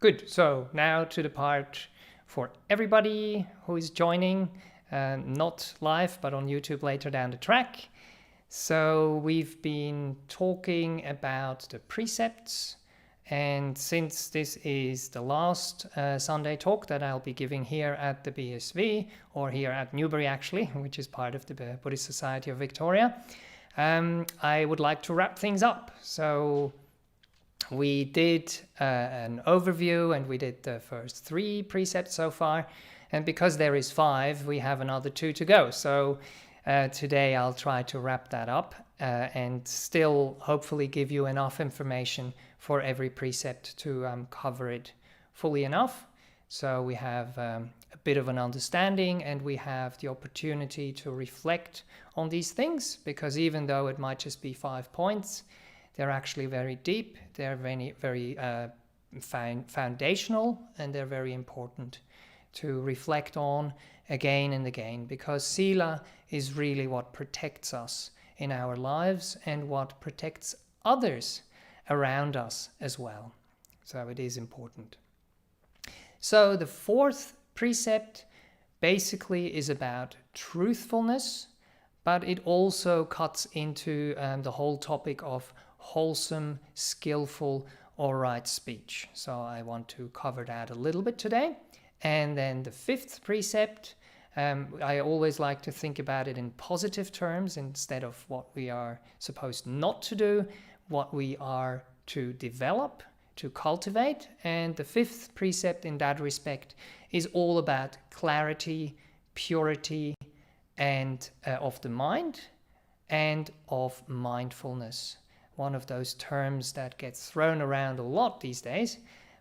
Good. So now to the part for everybody who is joining, not live, but on YouTube later down the track. So we've been talking about the precepts, and since this is the last Sunday talk that I'll be giving here at the BSV, or here at Newbury actually, which is part of the Buddhist Society of Victoria, I would like to wrap things up. So we did an overview, and we did the first 3 precepts so far, and because there is 5, we have another 2 to go. So today I'll try to wrap that up and still hopefully give you enough information for every precept to cover it fully enough. So we have a bit of an understanding, and we have the opportunity to reflect on these things, because even though it might just be 5 points, they're actually very deep, they're very foundational, and they're very important to reflect on again and again, because Sila is really what protects us in our lives and what protects others around us as well. So it is important. So the 4th precept basically is about truthfulness, but it also cuts into the whole topic of wholesome, skillful, or right speech. So I want to cover that a little bit today. And then the 5th precept, I always like to think about it in positive terms instead of what we are supposed not to do, what we are to develop, to cultivate. And the 5th precept in that respect is all about clarity, purity, and of the mind, and of mindfulness. One of those terms that gets thrown around a lot these days,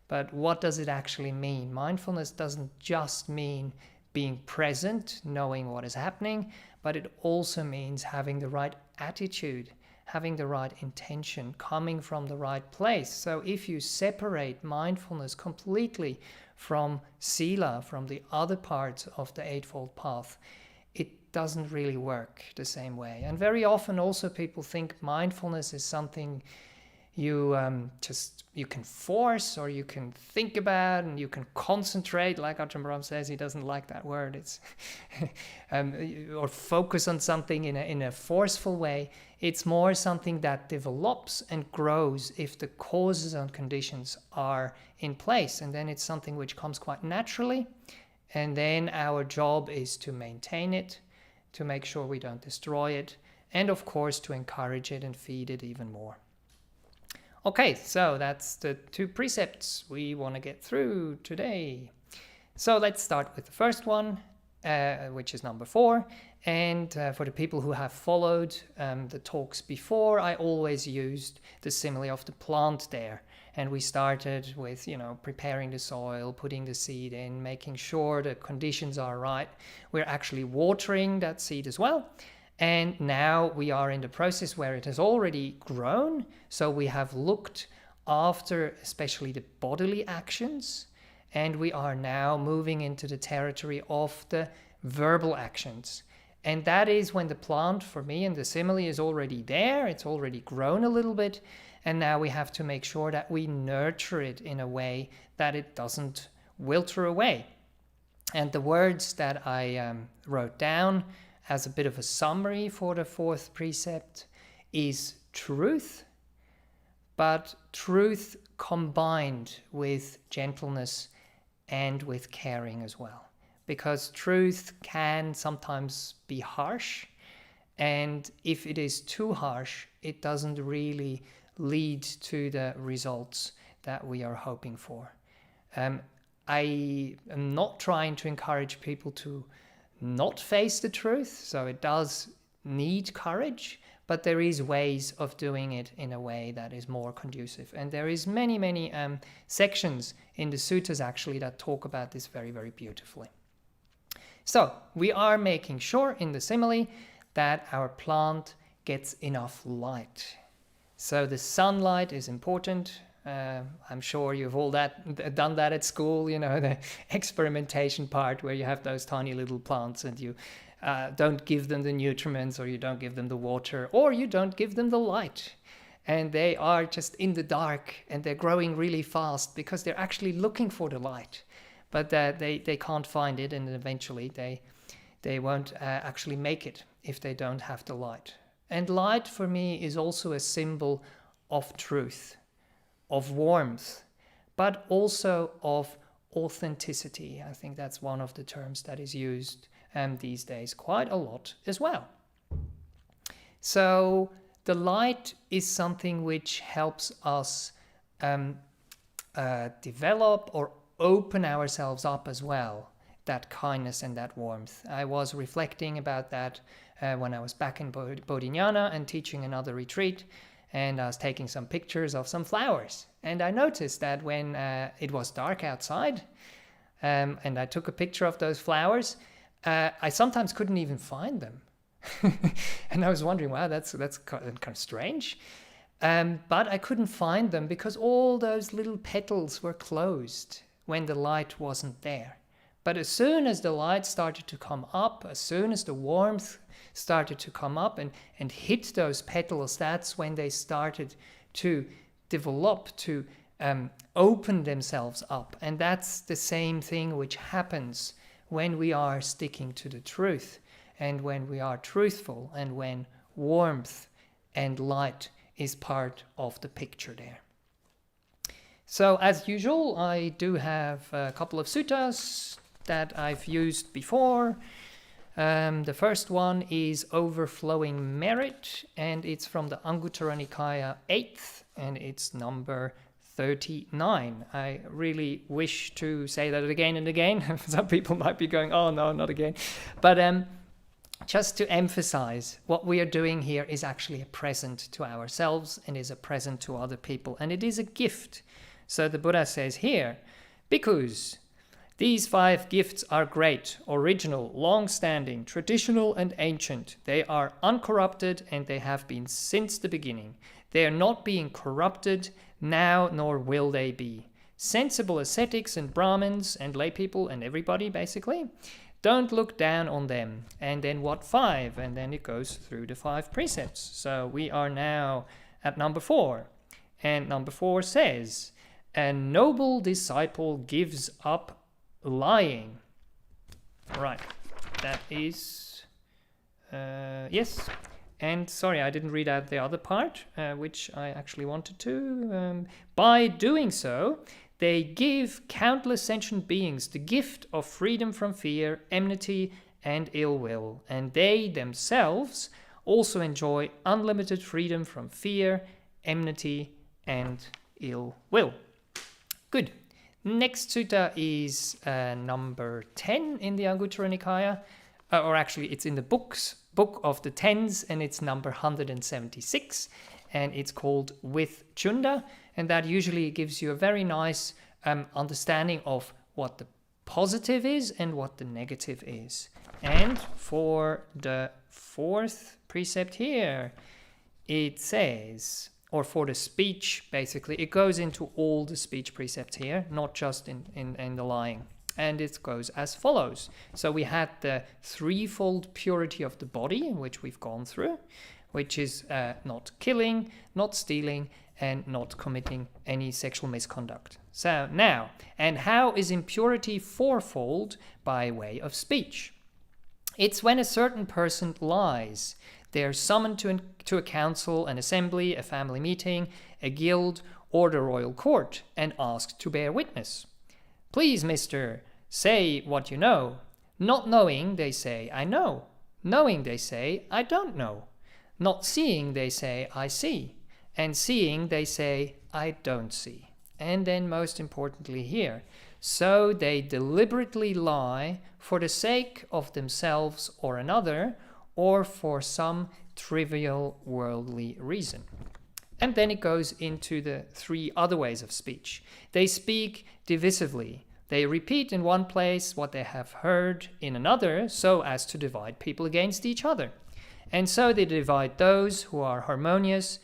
but what does it actually mean? Mindfulness doesn't just mean being present, knowing what is happening, but it also means having the right attitude, having the right intention, coming from the right place. So if you separate mindfulness completely from Sila, from the other parts of the Eightfold Path, it doesn't really work the same way. And very often also people think mindfulness is something you you can force, or you can think about, and you can concentrate, like Ajahn Brahm says. He doesn't like that word. It's or focus on something in a forceful way. It's more something that develops and grows if the causes and conditions are in place, and then it's something which comes quite naturally. And then our job is to maintain it, to make sure we don't destroy it, and of course to encourage it and feed it even more. Okay, so that's the 2 precepts we want to get through today. So let's start with the first one, which is number 4. And for the people who have followed the talks before, I always used the simile of the plant there. And we started with, preparing the soil, putting the seed in, making sure the conditions are right. We're actually watering that seed as well. And now we are in the process where it has already grown. So we have looked after especially the bodily actions. And we are now moving into the territory of the verbal actions. And that is when the plant, for me, and the simile is already there. It's already grown a little bit. And now we have to make sure that we nurture it in a way that it doesn't wilter away. And the words that I wrote down as a bit of a summary for the 4th precept is truth, but truth combined with gentleness and with caring as well. Because truth can sometimes be harsh, and if it is too harsh, it doesn't really lead to the results that we are hoping for. I am not trying to encourage people to not face the truth, so it does need courage, but there is ways of doing it in a way that is more conducive. And there is many sections in the suttas actually that talk about this very, very beautifully. So we are making sure in the simile that our plant gets enough light. So the sunlight is important. I'm sure you've all done that at school, the experimentation part where you have those tiny little plants and you don't give them the nutriments, or you don't give them the water, or you don't give them the light. and they are just in the dark, and they're growing really fast because they're actually looking for the light, but they can't find it, and eventually they won't actually make it if they don't have the light. And light for me is also a symbol of truth, of warmth, but also of authenticity. I think that's one of the terms that is used these days quite a lot as well. So the light is something which helps us develop or open ourselves up as well, that kindness and that warmth. I was reflecting about that when I was back in Bodhinyana and teaching another retreat, and I was taking some pictures of some flowers. And I noticed that when it was dark outside, and I took a picture of those flowers, I sometimes couldn't even find them. And I was wondering, wow, that's kind of strange. But I couldn't find them because all those little petals were closed when the light wasn't there. But as soon as the light started to come up, as soon as the warmth started to come up and hit those petals, that's when they started to develop, to open themselves up. And that's the same thing which happens when we are sticking to the truth, and when we are truthful, and when warmth and light is part of the picture there. So as usual, I do have a couple of suttas that I've used before. The first one is Overflowing Merit, and it's from the Anguttara Nikaya 8th, and it's number 39. I really wish to say that again and again. Some people might be going, oh no, not again. But just to emphasize, what we are doing here is actually a present to ourselves and is a present to other people, and it is a gift. So the Buddha says here, Bhikkhus, these 5 gifts are great, original, long-standing, traditional and ancient. They are uncorrupted and they have been since the beginning. They are not being corrupted now, nor will they be. Sensible ascetics and Brahmins and laypeople and everybody basically, don't look down on them. And then what 5? And then it goes through the 5 precepts. So we are now at number 4. And number 4 says, a noble disciple gives up lying. Right, that is, yes. And sorry, I didn't read out the other part, which I actually wanted to. By doing so, they give countless sentient beings the gift of freedom from fear, enmity, and ill will. And they themselves also enjoy unlimited freedom from fear, enmity, and ill will. Good. Next sutta is number 10 in the Anguttara Nikaya, or actually it's in the book of the Tens, and it's number 176, and it's called With Chunda, and that usually gives you a very nice understanding of what the positive is and what the negative is. And for the 4th precept here, it says, or for the speech, basically, it goes into all the speech precepts here, not just in the lying. And it goes as follows. So we had the threefold purity of the body, which we've gone through, which is not killing, not stealing, and not committing any sexual misconduct. So now, and how is impurity fourfold by way of speech? It's when a certain person lies. They are summoned to a council, an assembly, a family meeting, a guild, or the royal court, and asked to bear witness. Please, mister, say what you know. Not knowing, they say, I know. Knowing, they say, I don't know. Not seeing, they say, I see. And seeing, they say, I don't see. And then most importantly here, so they deliberately lie for the sake of themselves or another, or for some trivial worldly reason. And then it goes into the 3 other ways of speech. They speak divisively. They repeat in one place what they have heard in another, so as to divide people against each other. And so they divide those who are harmonious,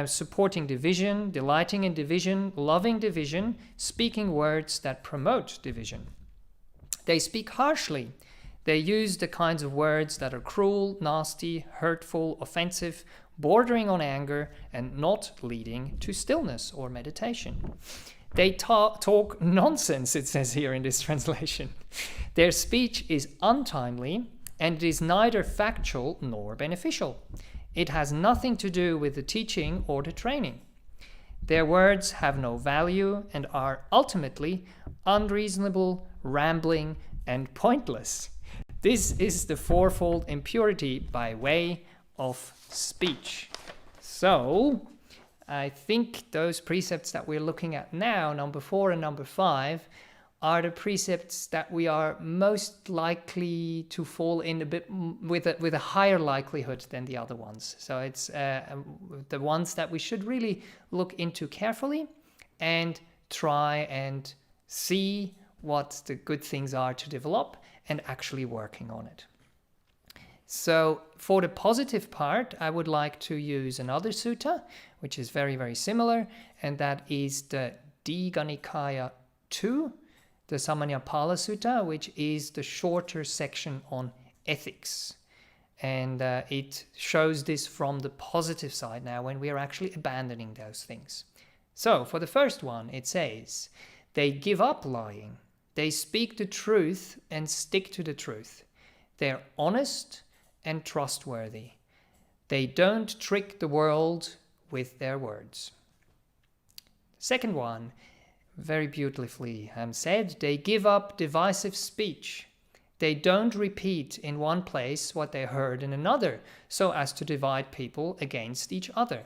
supporting division, delighting in division, loving division, speaking words that promote division. They speak harshly. They use the kinds of words that are cruel, nasty, hurtful, offensive, bordering on anger, and not leading to stillness or meditation. They talk nonsense, it says here in this translation. Their speech is untimely, and it is neither factual nor beneficial. It has nothing to do with the teaching or the training. Their words have no value and are ultimately unreasonable, rambling, and pointless. This is the fourfold impurity by way of speech. So, I think those precepts that we're looking at now, number 4 and number 5, are the precepts that we are most likely to fall in a bit with a higher likelihood than the other ones. So it's the ones that we should really look into carefully and try and see what the good things are to develop and actually working on it. So for the positive part, I would like to use another sutta, which is very, very similar, and that is the Digha Nikaya 2, the Samannapala Sutta, which is the shorter section on ethics. And it shows this from the positive side now, when we are actually abandoning those things. So for the first one, it says, they give up lying. They speak the truth and stick to the truth. They're honest and trustworthy. They don't trick the world with their words. Second one, very beautifully said, they give up divisive speech. They don't repeat in one place what they heard in another, so as to divide people against each other.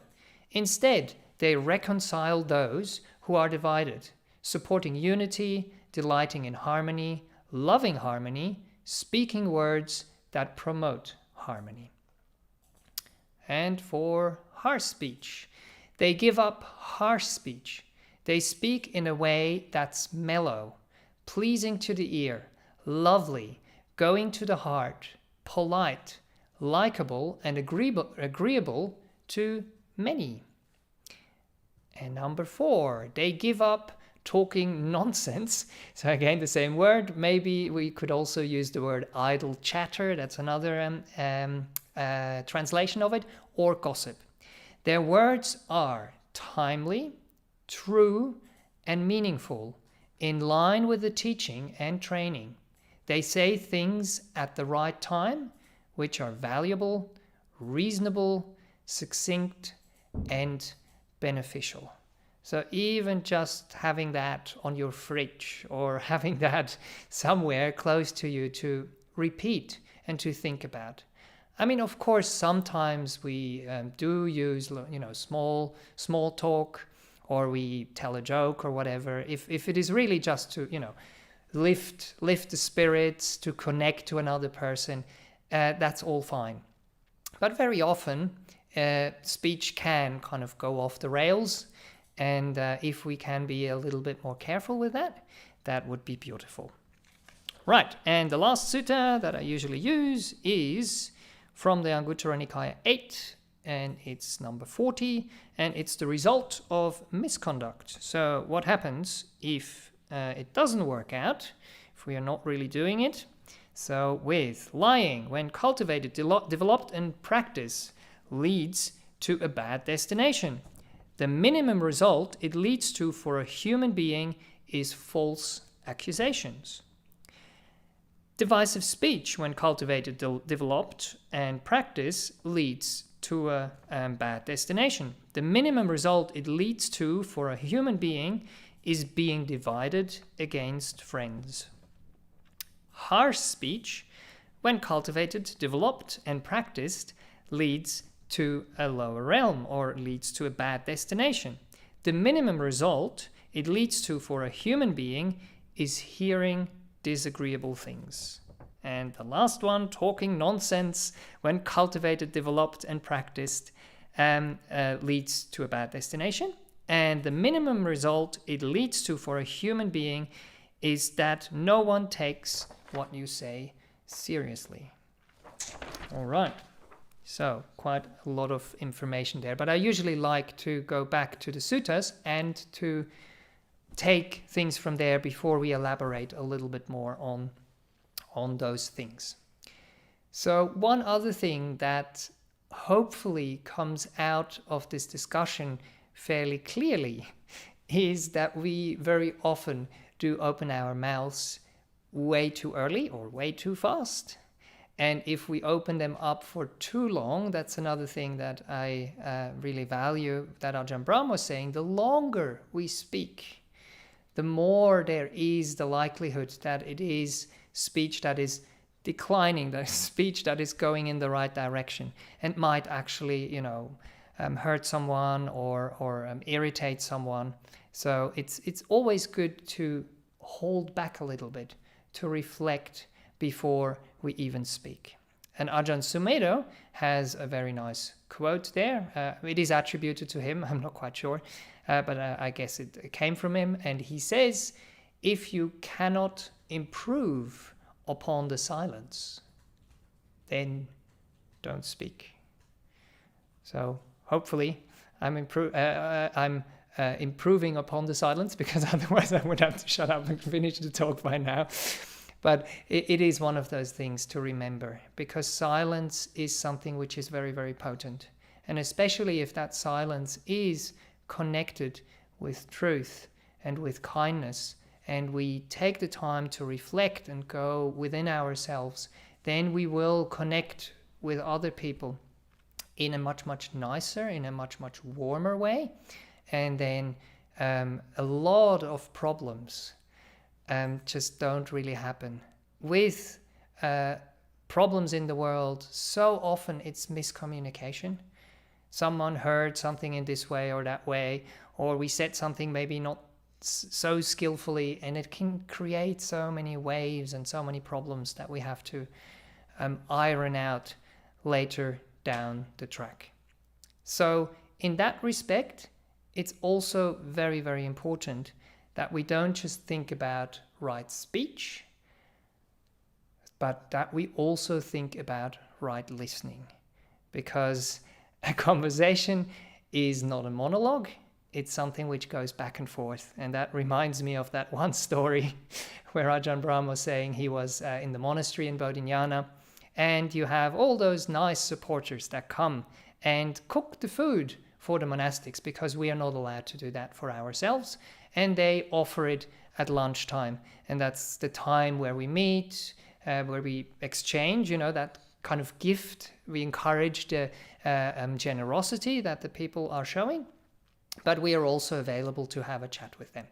Instead, they reconcile those who are divided, supporting unity, delighting in harmony, loving harmony, speaking words that promote harmony. And for harsh speech, they give up harsh speech. They speak in a way that's mellow, pleasing to the ear, lovely, going to the heart, polite, likable, and agreeable to many. And number 4, they give up talking nonsense. So again, the same word. Maybe we could also use the word idle chatter. That's another translation of it, or gossip. Their words are timely, true, and meaningful, in line with the teaching and training. They say things at the right time, which are valuable, reasonable, succinct, and beneficial. So even just having that on your fridge or having that somewhere close to you to repeat and to think about. I mean, of course, sometimes we do use, small talk, or we tell a joke or whatever. If it is really just to, lift the spirits, to connect to another person, that's all fine. But very often, speech can kind of go off the rails. And if we can be a little bit more careful with that, that would be beautiful. Right, and the last sutta that I usually use is from the Anguttara Nikaya 8, and it's number 40, and it's the result of misconduct. So what happens if it doesn't work out, if we are not really doing it? So with lying, when cultivated, developed, and practiced, leads to a bad destination. The minimum result it leads to for a human being is false accusations. Divisive speech, when cultivated, developed, and practiced, leads to a bad destination. The minimum result it leads to for a human being is being divided against friends. Harsh speech, when cultivated, developed, and practiced, leads to a lower realm, or leads to a bad destination. The minimum result it leads to for a human being is hearing disagreeable things. And the last one, talking nonsense, when cultivated, developed, and practiced, leads to a bad destination. And the minimum result it leads to for a human being is that no one takes what you say seriously. All right. So quite a lot of information there, but I usually like to go back to the suttas and to take things from there before we elaborate a little bit more on those things. So one other thing that hopefully comes out of this discussion fairly clearly is that we very often do open our mouths way too early or way too fast. And if we open them up for too long, that's another thing that I really value that Ajahn Brahm was saying. The longer we speak, the more there is the likelihood that it is speech that is declining, that is speech that is going in the right direction and might actually, hurt someone or irritate someone. So it's always good to hold back a little bit, to reflect before we even speak. And Ajahn Sumedho has a very nice quote there. It is attributed to him, I'm not quite sure, but I guess it came from him. And he says, if you cannot improve upon the silence, then don't speak. So hopefully I'm improving upon the silence, because otherwise I would have to shut up and finish the talk by now. But it is one of those things to remember, because silence is something which is very, very potent. And especially if that silence is connected with truth and with kindness, and we take the time to reflect and go within ourselves, then we will connect with other people in a much, much nicer, in a much, much warmer way. And then a lot of problems just don't really happen. With problems in the world, so often it's miscommunication. Someone heard something in this way or that way, or we said something maybe not so skillfully, and it can create so many waves and so many problems that we have to iron out later down the track. So in that respect, it's also very, very important that we don't just think about right speech, but that we also think about right listening. Because a conversation is not a monologue, it's something which goes back and forth. And that reminds me of that one story where Ajahn Brahm was saying he was in the monastery in Bodhinyana, and you have all those nice supporters that come and cook the food for the monastics, because we are not allowed to do that for ourselves, and they offer it at lunchtime, and that's the time where we meet, where we exchange, that kind of gift. We encourage the generosity that the people are showing, but we are also available to have a chat with them.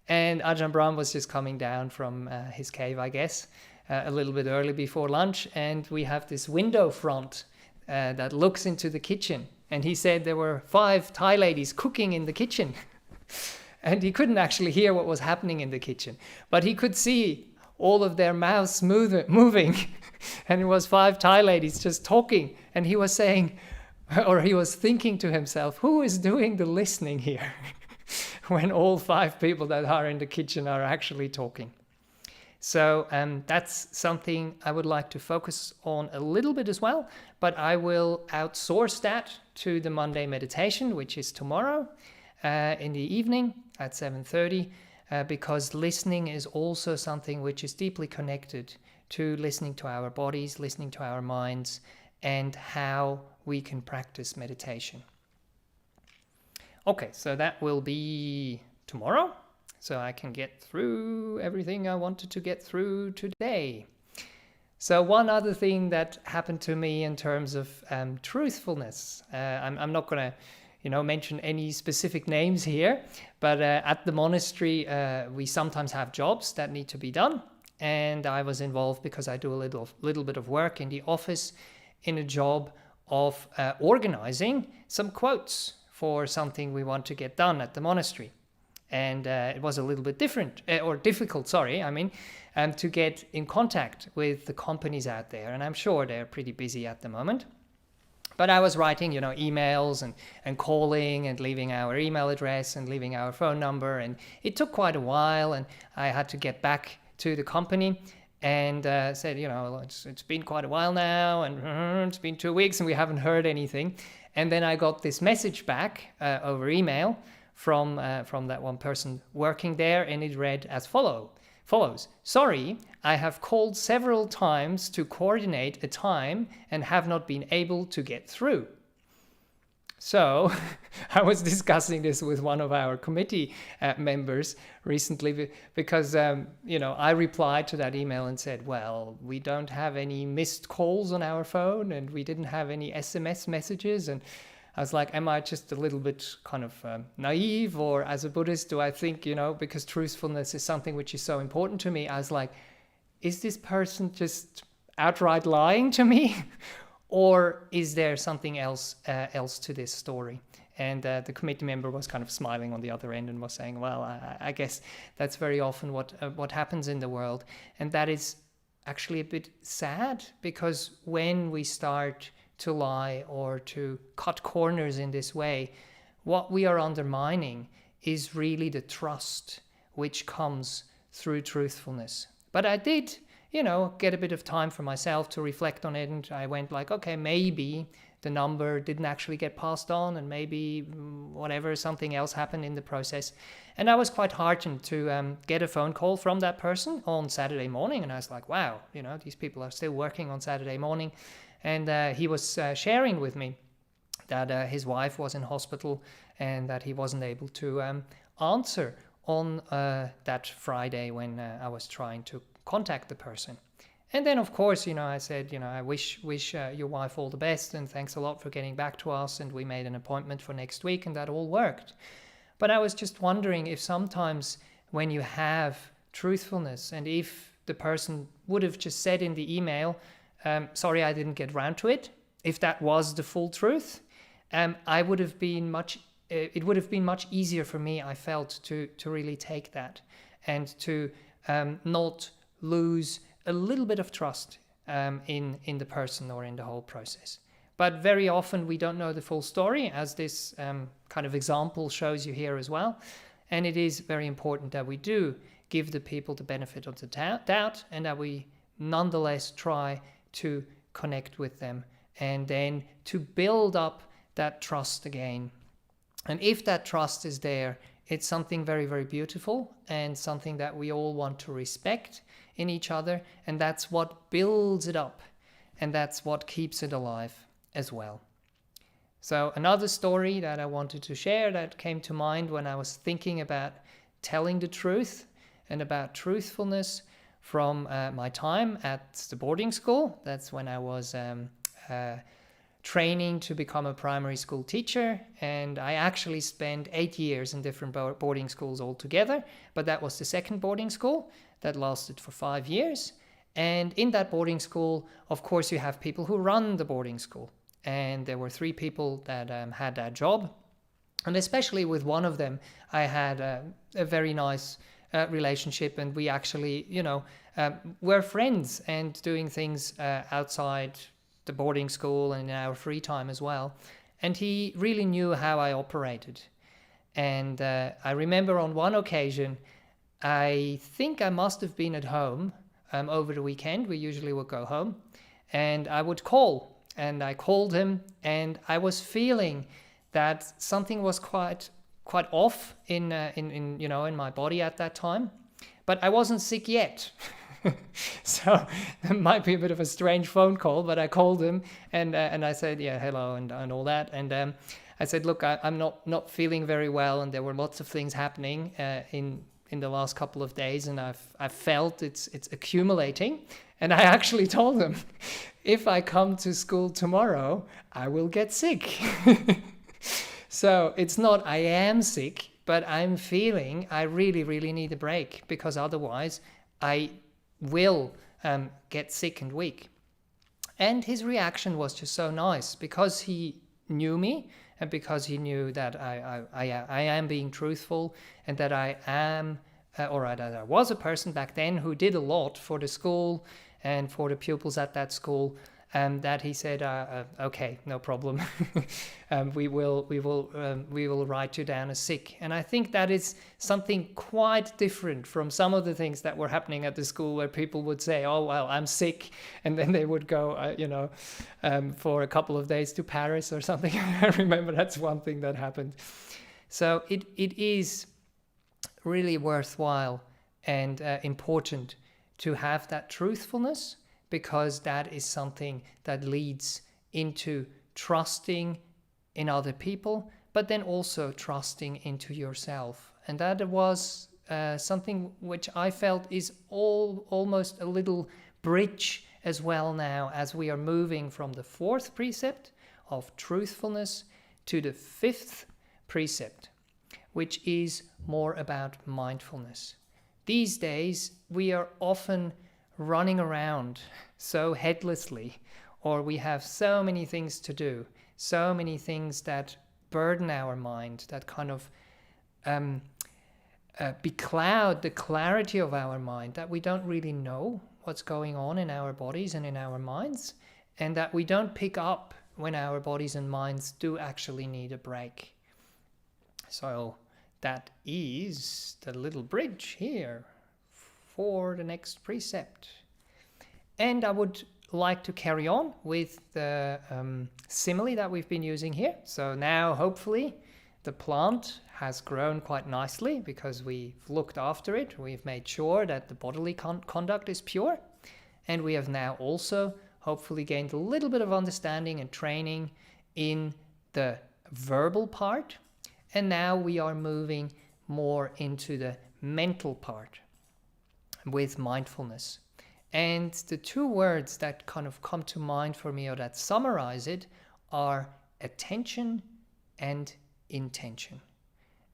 And Ajahn Brahm was just coming down from his cave, I guess, a little bit early before lunch, and we have this window front that looks into the kitchen. And he said there were 5 Thai ladies cooking in the kitchen. And he couldn't actually hear what was happening in the kitchen, but he could see all of their mouths moving. And it was 5 Thai ladies just talking. And he was saying, or he was thinking to himself, who is doing the listening here when all 5 people that are in the kitchen are actually talking? So that's something I would like to focus on a little bit as well, but I will outsource that to the Monday meditation, which is tomorrow in the evening at 7:30, because listening is also something which is deeply connected to listening to our bodies, listening to our minds, and how we can practice meditation. Okay, so that will be tomorrow, so I can get through everything I wanted to get through today. So one other thing that happened to me in terms of truthfulness, I'm not going to mention any specific names here, but at the monastery we sometimes have jobs that need to be done, and I was involved because I do a little bit of work in the office in a job of organizing some quotes for something we want to get done at the monastery. And it was a little bit difficult, to get in contact with the companies out there. And I'm sure they're pretty busy at the moment. But I was writing, emails and calling and leaving our email address and leaving our phone number. And it took quite a while, and I had to get back to the company and said, it's been quite a while now, and it's been 2 weeks and we haven't heard anything. And then I got this message back over email from that one person working there, and it read as follows. Sorry, I have called several times to coordinate a time and have not been able to get through. So I was discussing this with one of our committee members recently because, I replied to that email and said, well, we don't have any missed calls on our phone and we didn't have any SMS messages. And I was like, am I just a little bit kind of naive, or as a Buddhist, do I think, because truthfulness is something which is so important to me, I was like, is this person just outright lying to me? Or is there something else to this story? And the committee member was kind of smiling on the other end and was saying, well, I guess that's very often what happens in the world. And that is actually a bit sad, because when we start to lie or to cut corners in this way, what we are undermining is really the trust which comes through truthfulness. But I did get a bit of time for myself to reflect on it, and I went like, okay, maybe the number didn't actually get passed on, and maybe something else happened in the process. And I was quite heartened to get a phone call from that person on Saturday morning, and I was like, wow, these people are still working on Saturday morning. And he was sharing with me that his wife was in hospital and that he wasn't able to answer on that Friday when I was trying to contact the person. And then, of course, I said, I wish your wife all the best, and thanks a lot for getting back to us, and we made an appointment for next week, and that all worked. But I was just wondering if sometimes when you have truthfulness, and if the person would have just said in the email, sorry, I didn't get round to it, if that was the full truth, it would have been much easier for me, I felt, to really take that and to not lose a little bit of trust in the person or in the whole process. But very often we don't know the full story, as this kind of example shows you here as well. And it is very important that we do give the people the benefit of the doubt, and that we nonetheless try to connect with them and then to build up that trust again. And if that trust is there, it's something very, very beautiful and something that we all want to respect in each other. And that's what builds it up. And that's what keeps it alive as well. So another story that I wanted to share that came to mind when I was thinking about telling the truth and about truthfulness from my time at the boarding school. That's when I was training to become a primary school teacher, and I actually spent 8 years in different boarding schools altogether, but that was the second boarding school that lasted for 5 years. And in that boarding school, of course, you have people who run the boarding school, and there were 3 people that had that job, and especially with one of them I had a very nice relationship, and we actually were friends and doing things outside the boarding school and in our free time as well. And he really knew how I operated. And I remember on one occasion, I think I must have been at home over the weekend. We usually would go home, and I would call, and I called him, and I was feeling that something was quite off in my body at that time, but I wasn't sick yet. So it might be a bit of a strange phone call, but I called him and I said, yeah, hello, and all that. And I said, look, I'm not feeling very well, and there were lots of things happening in the last couple of days, and I've felt it's accumulating. And I actually told him, if I come to school tomorrow, I will get sick. So it's not I am sick, but I'm feeling I really, really need a break, because otherwise I will get sick and weak. And his reaction was just so nice, because he knew me, and because he knew that I am being truthful, and that I am, or that I was a person back then who did a lot for the school and for the pupils at that school. That he said, okay, no problem. We will write you down as sick. And I think that is something quite different from some of the things that were happening at the school, where people would say, oh, well, I'm sick. And then they would go, for a couple of days to Paris or something. I remember that's one thing that happened. So it is really worthwhile and important to have that truthfulness, because that is something that leads into trusting in other people, but then also trusting into yourself. And that was something which I felt is almost a little bridge as well now, as we are moving from the 4th precept of truthfulness to the 5th precept, which is more about mindfulness. These days, we are often running around so headlessly, or we have so many things to do, so many things that burden our mind, that kind of becloud the clarity of our mind, that we don't really know what's going on in our bodies and in our minds, and that we don't pick up when our bodies and minds do actually need a break. So that is the little bridge here for the next precept. And I would like to carry on with the simile that we've been using here. So now hopefully the plant has grown quite nicely because we've looked after it. We've made sure that the bodily conduct is pure. And we have now also hopefully gained a little bit of understanding and training in the verbal part. And now we are moving more into the mental part with mindfulness. And the two words that kind of come to mind for me, or that summarize it, are attention and intention.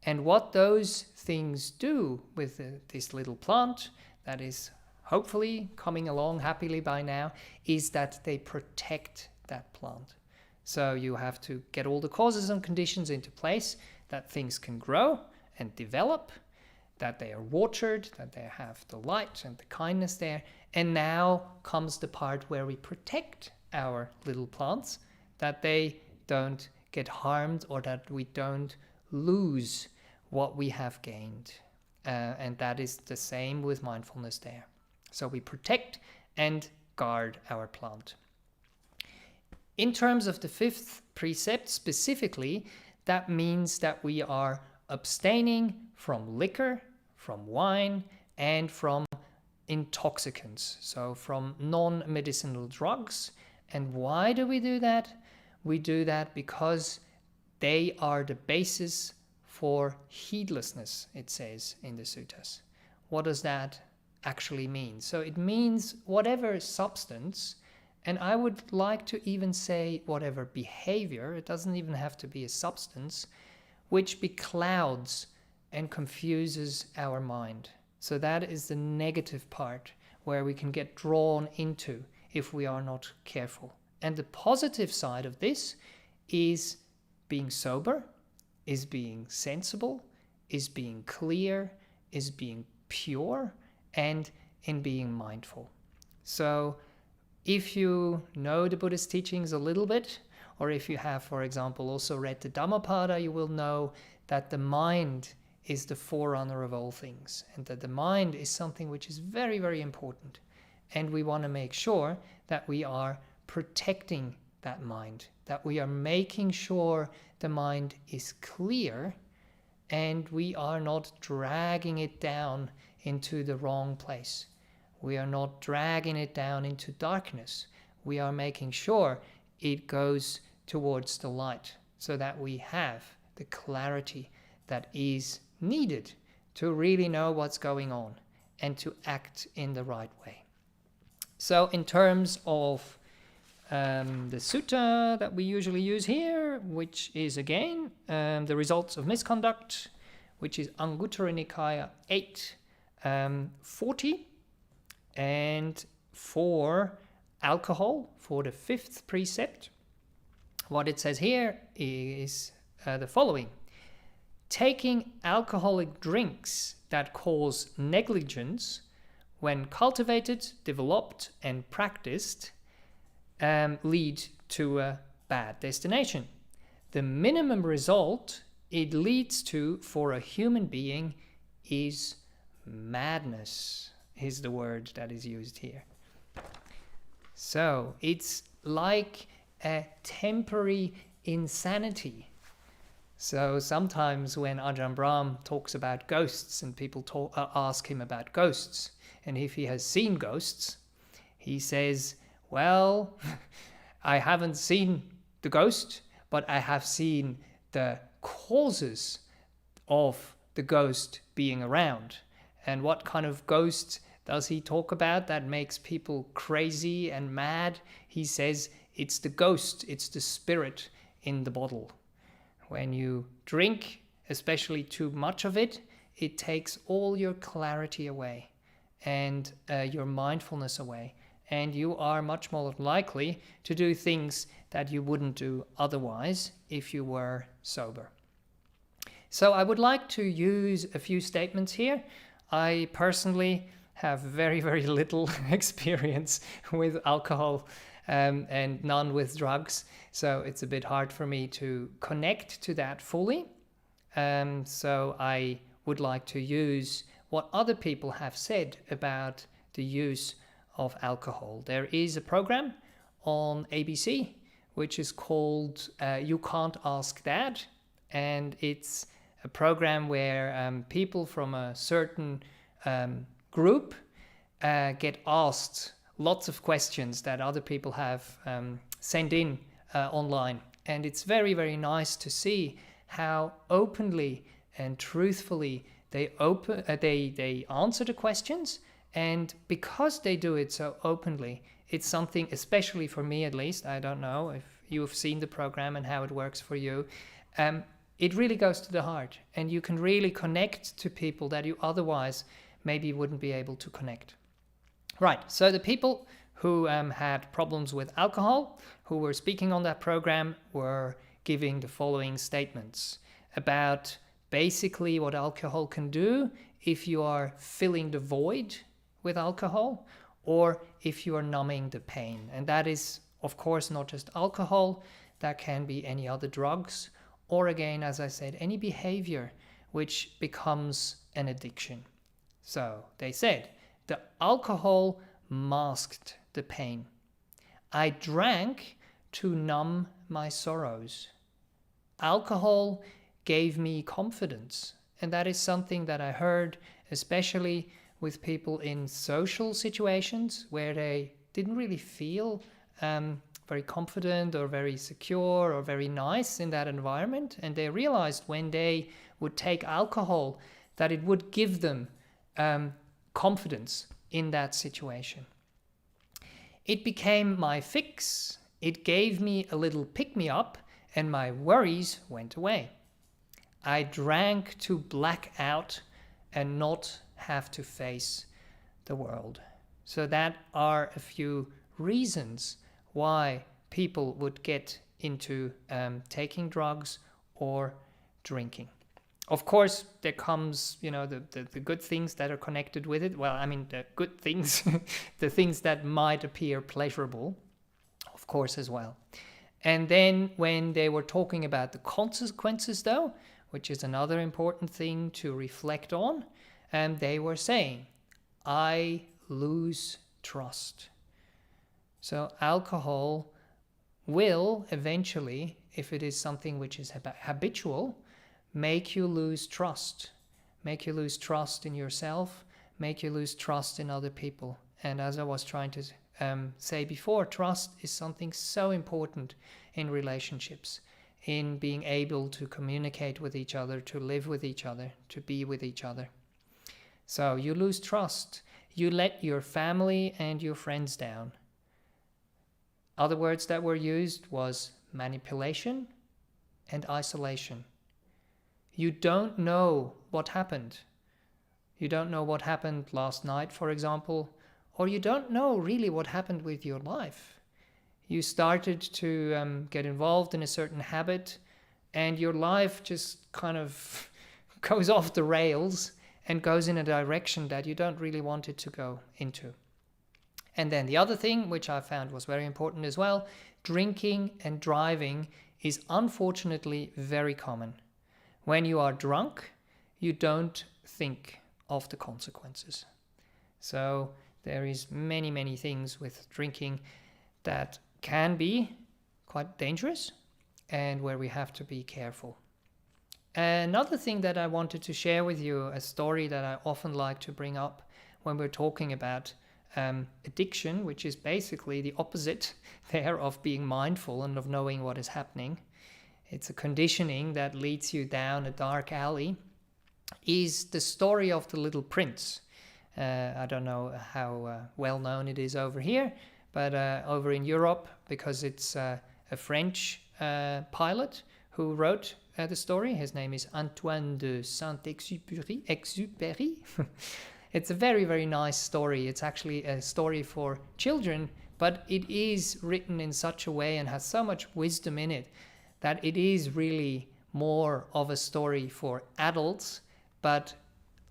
And what those things do with this little plant that is hopefully coming along happily by now, is that they protect that plant. So you have to get all the causes and conditions into place that things can grow and develop, that they are watered, that they have the light and the kindness there. And now comes the part where we protect our little plants, that they don't get harmed or that we don't lose what we have gained. And that is the same with mindfulness there. So we protect and guard our plant. In terms of the 5th precept specifically, that means that we are abstaining from liquor, from wine, and from intoxicants, so from non-medicinal drugs. And why do we do that? We do that because they are the basis for heedlessness, it says in the suttas. What does that actually mean? So it means whatever substance, and I would like to even say whatever behavior, it doesn't even have to be a substance, which beclouds and confuses our mind. So that is the negative part where we can get drawn into if we are not careful. And the positive side of this is being sober, is being sensible, is being clear, is being pure, and in being mindful. So if you know the Buddhist teachings a little bit, or if you have, for example, also read the Dhammapada, you will know that the mind is the forerunner of all things, and that the mind is something which is very, very important. And we want to make sure that we are protecting that mind, that we are making sure the mind is clear and we are not dragging it down into the wrong place. We are not dragging it down into darkness. We are making sure it goes towards the light so that we have the clarity that is needed to really know what's going on and to act in the right way. So in terms of the sutta that we usually use here, which is again the results of misconduct, which is Anguttara Nikaya 8:40, and for alcohol, for the 5th precept, what it says here is the following: taking alcoholic drinks that cause negligence, when cultivated, developed, and practiced, lead to a bad destination. The minimum result it leads to for a human being is madness, is the word that is used here. So it's like a temporary insanity. So sometimes when Ajahn Brahm talks about ghosts and people ask him about ghosts, and if he has seen ghosts, he says, well, I haven't seen the ghost, but I have seen the causes of the ghost being around. And what kind of ghost does he talk about that makes people crazy and mad? He says it's the ghost, it's the spirit in the bottle. When you drink, especially too much of it, it takes all your clarity away and your mindfulness away. And you are much more likely to do things that you wouldn't do otherwise if you were sober. So I would like to use a few statements here. I personally have very, very little experience with alcohol and none with drugs. So it's a bit hard for me to connect to that fully. So I would like to use what other people have said about the use of alcohol. There is a program on ABC which is called You Can't Ask That, and it's a program where people from a certain group get asked lots of questions that other people have sent in online. And it's very, very nice to see how openly and truthfully they answer the questions. And because they do it so openly, it's something, especially for me at least, I don't know if you've seen the program and how it works for you, it really goes to the heart, and you can really connect to people that you otherwise maybe wouldn't be able to connect. Right, so the people who had problems with alcohol, who were speaking on that program, were giving the following statements about basically what alcohol can do if you are filling the void with alcohol or if you are numbing the pain. And that is, of course, not just alcohol, that can be any other drugs, or again, as I said, any behavior which becomes an addiction. So they said, the alcohol masked the pain. I drank to numb my sorrows. Alcohol gave me confidence. And that is something that I heard, especially with people in social situations where they didn't really feel very confident or very secure or very nice in that environment. And they realized when they would take alcohol that it would give them confidence in that situation. It became my fix. It gave me a little pick-me-up and my worries went away. I drank to black out and not have to face the world. So that are a few reasons why people would get into taking drugs or drinking. Of course, there comes, the good things that are connected with it. Well, I mean, the good things, the things that might appear pleasurable, of course, as well. And then when they were talking about the consequences, though, which is another important thing to reflect on, and they were saying, I lose trust. So alcohol will eventually, if it is something which is habitual, make you lose trust. Make you lose trust in yourself, make you lose trust in other people. And as I was trying to say before, trust is something so important in relationships, in being able to communicate with each other, to live with each other, to be with each other. So you lose trust. You let your family and your friends down. Other words that were used was manipulation and isolation. You don't know what happened. You don't know what happened last night, for example, or you don't know really what happened with your life. You started to get involved in a certain habit and your life just kind of goes off the rails and goes in a direction that you don't really want it to go into. And then the other thing, which I found was very important as well, drinking and driving is unfortunately very common. When you are drunk, you don't think of the consequences. So there is many, many things with drinking that can be quite dangerous and where we have to be careful. Another thing that I wanted to share with you, a story that I often like to bring up when we're talking about addiction, which is basically the opposite there of being mindful and of knowing what is happening. It's a conditioning that leads you down a dark alley, is the story of the Little Prince. I don't know how well known it is over here, but over in Europe, because it's a French pilot who wrote the story. His name is Antoine de Saint-Exupéry. It's a very, very nice story. It's actually a story for children, but it is written in such a way and has so much wisdom in it that it is really more of a story for adults, but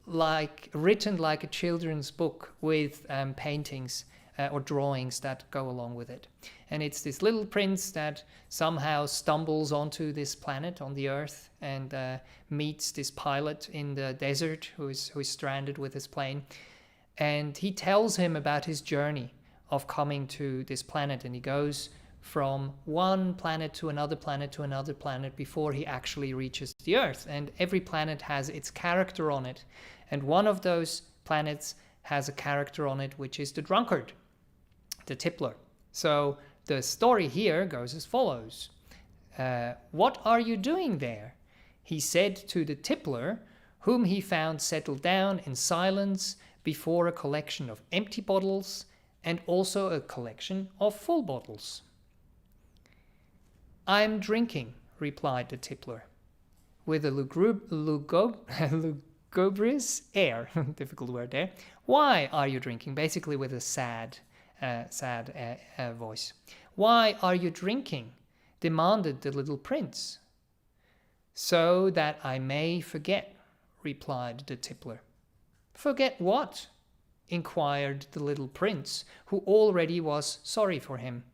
written like a children's book with paintings or drawings that go along with it. And it's this little prince that somehow stumbles onto this planet on the earth and meets this pilot in the desert who is stranded with his plane. And he tells him about his journey of coming to this planet, and he goes from one planet to another planet before he actually reaches the earth. And every planet has its character on it. And one of those planets has a character on it, which is the drunkard, the tippler. So the story here goes as follows. What are you doing there? He said to the tippler, whom he found settled down in silence before a collection of empty bottles and also a collection of full bottles. I'm drinking, replied the tippler, with a lugubrious air. Difficult word there. Why are you drinking? Basically with a sad voice. Why are you drinking? Demanded the little prince. So that I may forget, replied the tippler. Forget what? Inquired the little prince, who already was sorry for him.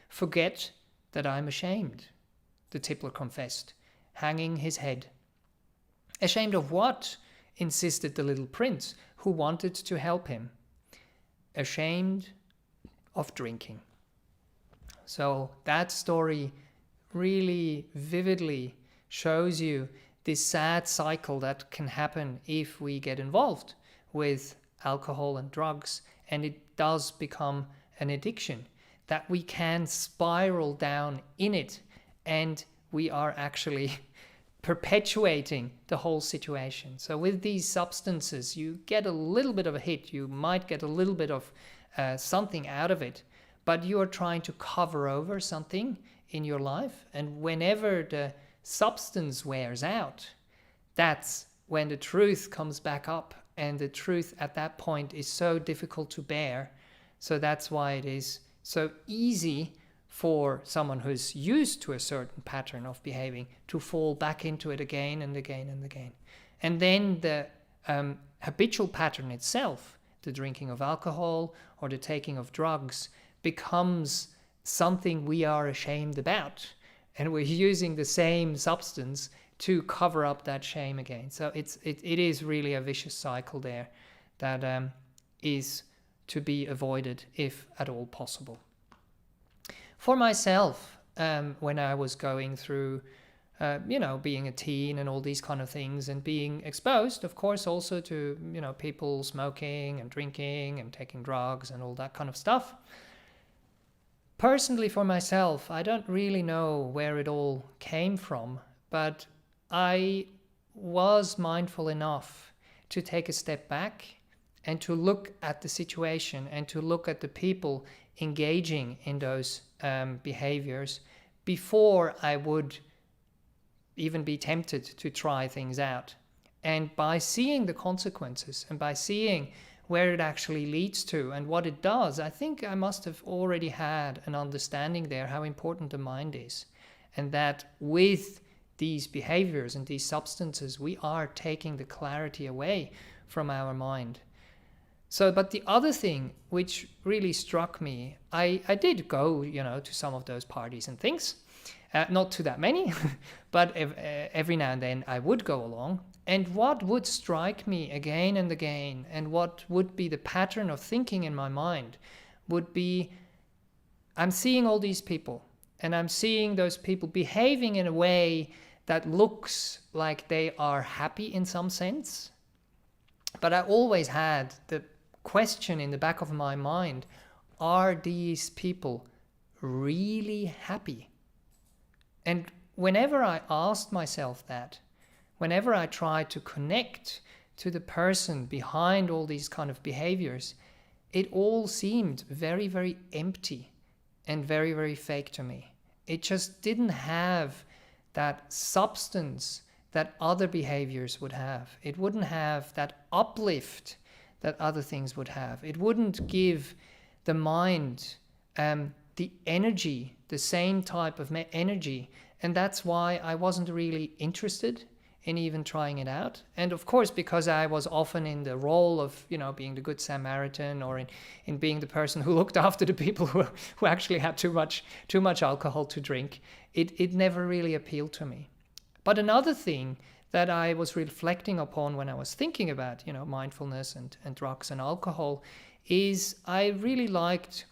Forget that I'm ashamed, the tippler confessed, hanging his head. Ashamed of what? Insisted the little prince, who wanted to help him. Ashamed of drinking. So that story really vividly shows you this sad cycle that can happen if we get involved with alcohol and drugs, and it does become an addiction, that we can spiral down in it, and we are actually perpetuating the whole situation. So with these substances, you get a little bit of a hit, you might get a little bit of something out of it, but you are trying to cover over something in your life, and whenever the substance wears out, that's when the truth comes back up, and the truth at that point is so difficult to bear. So that's why it is so easy for someone who's used to a certain pattern of behaving to fall back into it again and again and again. And then the habitual pattern itself, the drinking of alcohol or the taking of drugs, becomes something we are ashamed about. And we're using the same substance to cover up that shame again. So it is really a vicious cycle there that is to be avoided if at all possible. For myself, when I was going through, being a teen and all these kind of things, and being exposed, of course, also to, people smoking and drinking and taking drugs and all that kind of stuff. Personally, for myself, I don't really know where it all came from, but I was mindful enough to take a step back and to look at the situation and to look at the people engaging in those behaviors before I would even be tempted to try things out. And by seeing the consequences and by seeing where it actually leads to and what it does, I think I must have already had an understanding there how important the mind is, and that with these behaviors and these substances, we are taking the clarity away from our mind. So, but the other thing which really struck me, I did go, to some of those parties and things, not to that many, but every now and then I would go along. And what would strike me again and again, and what would be the pattern of thinking in my mind, would be, I'm seeing all these people, and I'm seeing those people behaving in a way that looks like they are happy in some sense. But I always had the question in the back of my mind, are these people really happy? And whenever I asked myself that, whenever I tried to connect to the person behind all these kind of behaviors, it all seemed very, very empty and very, very fake to me. It just didn't have that substance that other behaviors would have. It wouldn't have that uplift that other things would have. It wouldn't give the mind the energy, the same type of energy. And that's why I wasn't really interested in even trying it out. And of course, because I was often in the role of, being the good Samaritan, or in being the person who looked after the people who actually had too much alcohol to drink, it never really appealed to me. But another thing that I was reflecting upon when I was thinking about, mindfulness and drugs and alcohol, is I really liked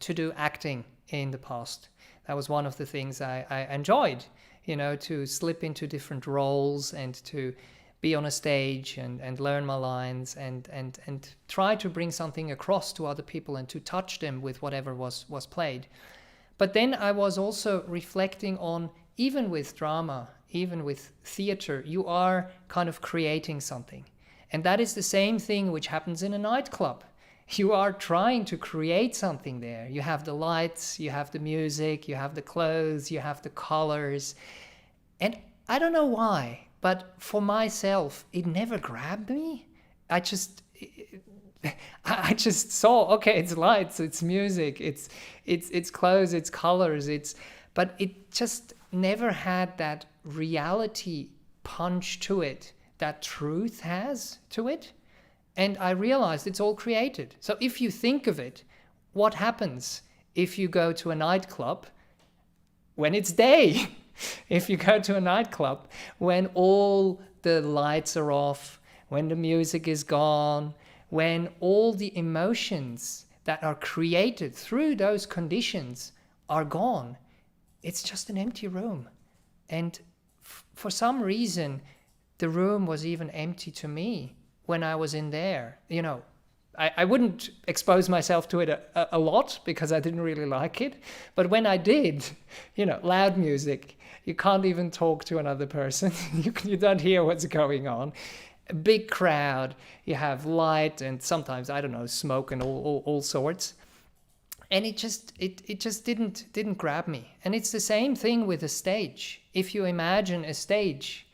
to do acting in the past. That was one of the things I enjoyed, to slip into different roles and to be on a stage and learn my lines and try to bring something across to other people and to touch them with whatever was played. But then I was also reflecting on, even with drama, even with theater, you are kind of creating something. And that is the same thing which happens in a nightclub. You are trying to create something there. You have the lights, you have the music, you have the clothes, you have the colors. And I don't know why, but for myself, it never grabbed me. I just saw, okay, it's lights, it's music, it's clothes, it's colors, but it just never had that reality punch to it that truth has to it. And I realized it's all created. So if you think of it, what happens if you go to a nightclub when it's day? If you go to a nightclub when all the lights are off, when the music is gone, when all the emotions that are created through those conditions are gone, it's just an empty room. And for some reason, the room was even empty to me when I was in there. I wouldn't expose myself to it a lot because I didn't really like it. But when I did, loud music, you can't even talk to another person. You don't hear what's going on. A big crowd, you have light and sometimes, I don't know, smoke and all sorts. And it just didn't grab me. And it's the same thing with a stage. If you imagine a stage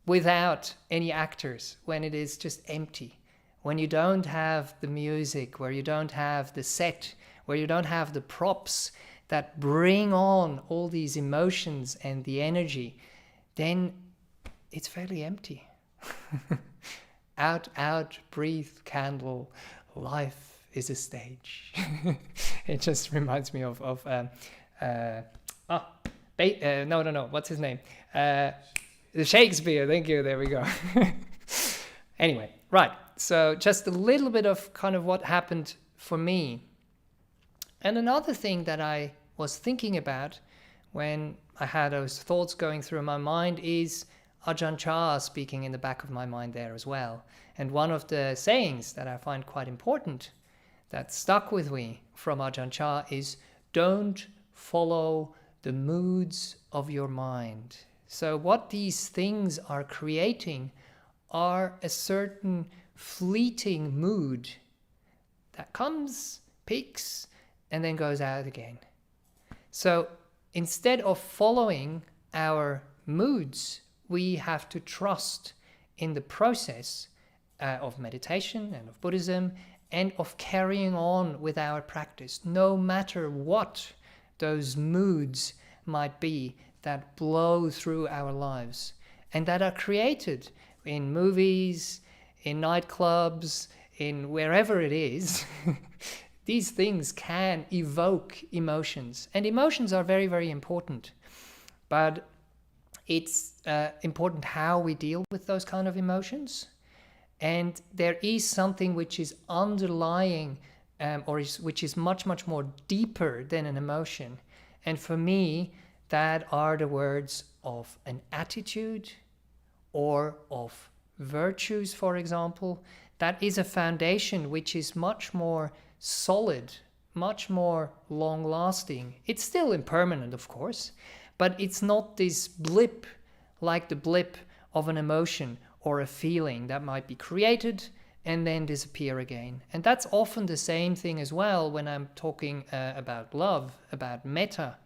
without any actors, when it is just empty, when you don't have the music, where you don't have the set, where you don't have the props that bring on all these emotions and the energy, then it's fairly empty. Out, breathe, candle, life is a stage. It just reminds me of what's his name? The Shakespeare, thank you, there we go. Anyway, right, so just a little bit of kind of what happened for me. And another thing that I was thinking about when I had those thoughts going through my mind is Ajahn Chah speaking in the back of my mind there as well. And one of the sayings that I find quite important that stuck with me from Ajahn Chah is, don't follow the moods of your mind. So what these things are creating are a certain fleeting mood that comes, peaks, and then goes out again. So instead of following our moods, we have to trust in the process of meditation and of Buddhism and of carrying on with our practice, no matter what those moods might be that blow through our lives and that are created in movies, in nightclubs, in wherever it is. These things can evoke emotions, and emotions are very, very important. But it's important how we deal with those kind of emotions. And there is something which is underlying which is much, much more deeper than an emotion. And for me, that are the words of an attitude or of virtues, for example, that is a foundation which is much more solid, much more long-lasting. It's still impermanent, of course, but it's not this blip, like the blip of an emotion or a feeling that might be created and then disappear again. And that's often the same thing as well when I'm talking about love, about metta.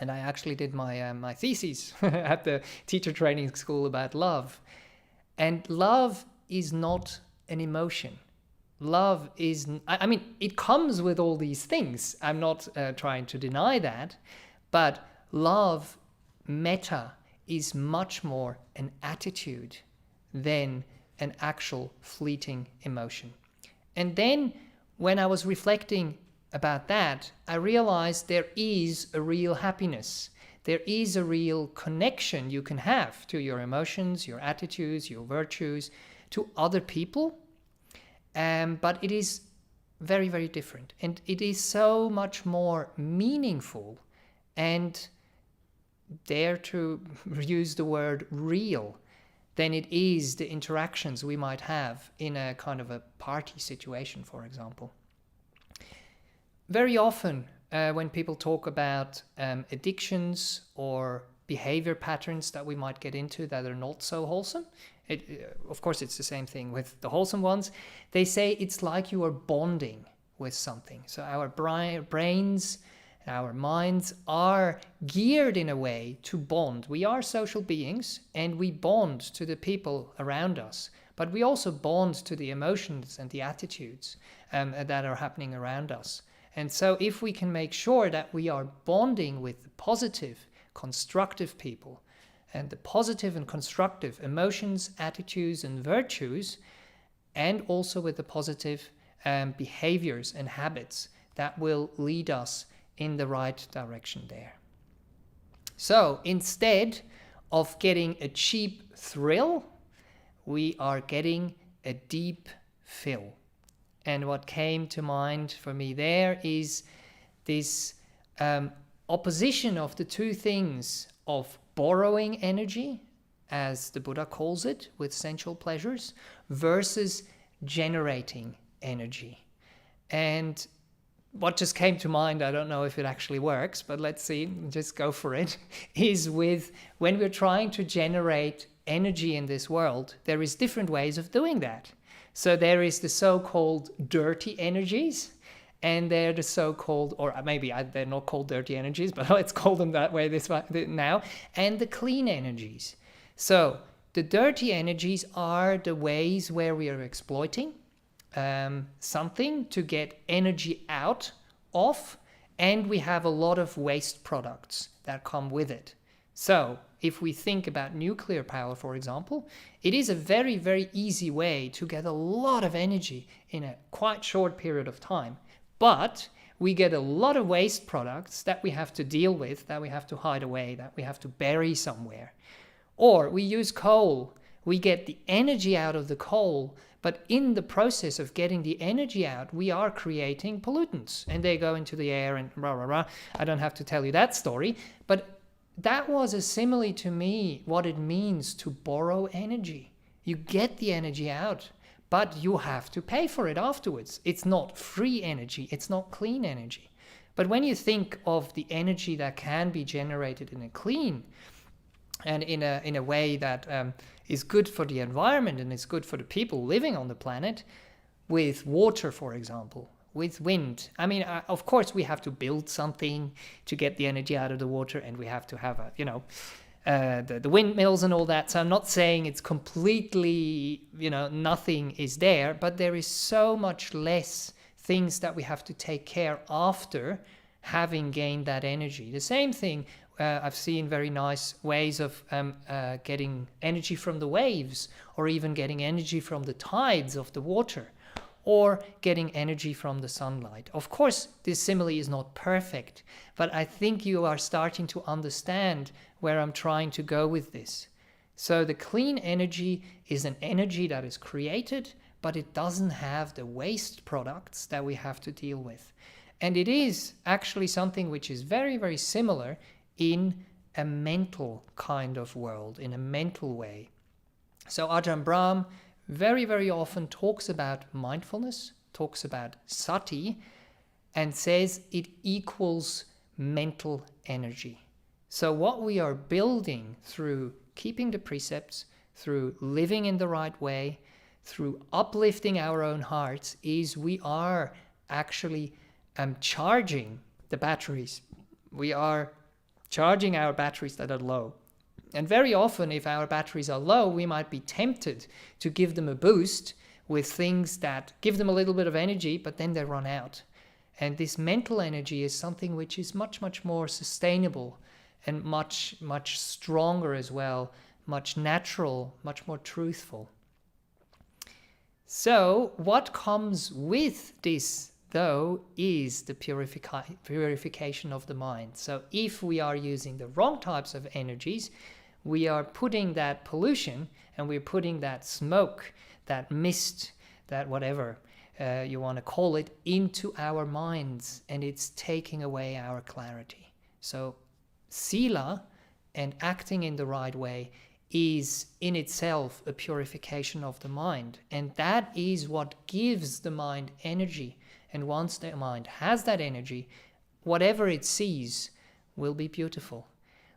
And I actually did my thesis at the teacher training school about love. And love is not an emotion. Love is, I mean, it comes with all these things. I'm not trying to deny that. But love, metta, is much more an attitude than an actual fleeting emotion. And then when I was reflecting about that, I realized there is a real happiness. There is a real connection you can have to your emotions, your attitudes, your virtues, to other people. But it is very, very different. And it is so much more meaningful and, dare to use the word, real, than it is the interactions we might have in a kind of a party situation, for example. Very often, when people talk about addictions or behavior patterns that we might get into that are not so wholesome, of course it's the same thing with the wholesome ones, they say it's like you are bonding with something. So our brains, our minds are geared in a way to bond. We are social beings and we bond to the people around us, but we also bond to the emotions and the attitudes that are happening around us. And so if we can make sure that we are bonding with the positive, constructive people and the positive and constructive emotions, attitudes and virtues, and also with the positive behaviors and habits that will lead us in the right direction there. So instead of getting a cheap thrill, we are getting a deep fill. And what came to mind for me there is this opposition of the two things of borrowing energy, as the Buddha calls it, with sensual pleasures, versus generating energy. And what just came to mind, I don't know if it actually works, but let's see, just go for it, is with when we're trying to generate energy in this world, there is different ways of doing that. So there is the so-called dirty energies, and they're the so-called, or maybe they're not called dirty energies, but let's call them that way now, and the clean energies. So the dirty energies are the ways where we are exploiting something to get energy out of, and we have a lot of waste products that come with it. So if we think about nuclear power, for example, it is a very, very easy way to get a lot of energy in a quite short period of time. But we get a lot of waste products that we have to deal with, that we have to hide away, that we have to bury somewhere. Or we use coal. We get the energy out of the coal, but in the process of getting the energy out, we are creating pollutants, and they go into the air and rah, rah, rah. I don't have to tell you that story, but that was a simile to me, what it means to borrow energy. You get the energy out, but you have to pay for it afterwards. It's not free energy, it's not clean energy. But when you think of the energy that can be generated in a clean and in a way that is good for the environment and is good for the people living on the planet, with water, for example, with wind. I mean, of course, we have to build something to get the energy out of the water, and we have to have the windmills and all that. So I'm not saying it's completely, nothing is there, but there is so much less things that we have to take care after having gained that energy. The same thing, I've seen very nice ways of getting energy from the waves, or even getting energy from the tides of the water, or getting energy from the sunlight. Of course, this simile is not perfect, but I think you are starting to understand where I'm trying to go with this. So the clean energy is an energy that is created, but it doesn't have the waste products that we have to deal with. And it is actually something which is very, very similar in a mental kind of world, in a mental way. So Ajahn Brahm very, very often talks about mindfulness, talks about sati, and says it equals mental energy. So what we are building through keeping the precepts, through living in the right way, through uplifting our own hearts, is we are actually charging the batteries. We are charging our batteries that are low. And very often, if our batteries are low, we might be tempted to give them a boost with things that give them a little bit of energy, but then they run out. And this mental energy is something which is much, much more sustainable and much, much stronger as well, much natural, much more truthful. So what comes with this, though, is the purification of the mind. So if we are using the wrong types of energies, we are putting that pollution and we're putting that smoke, that mist, that whatever you want to call it, into our minds, and it's taking away our clarity. So Sila and acting in the right way is in itself a purification of the mind, and that is what gives the mind energy. And once the mind has that energy, whatever it sees will be beautiful.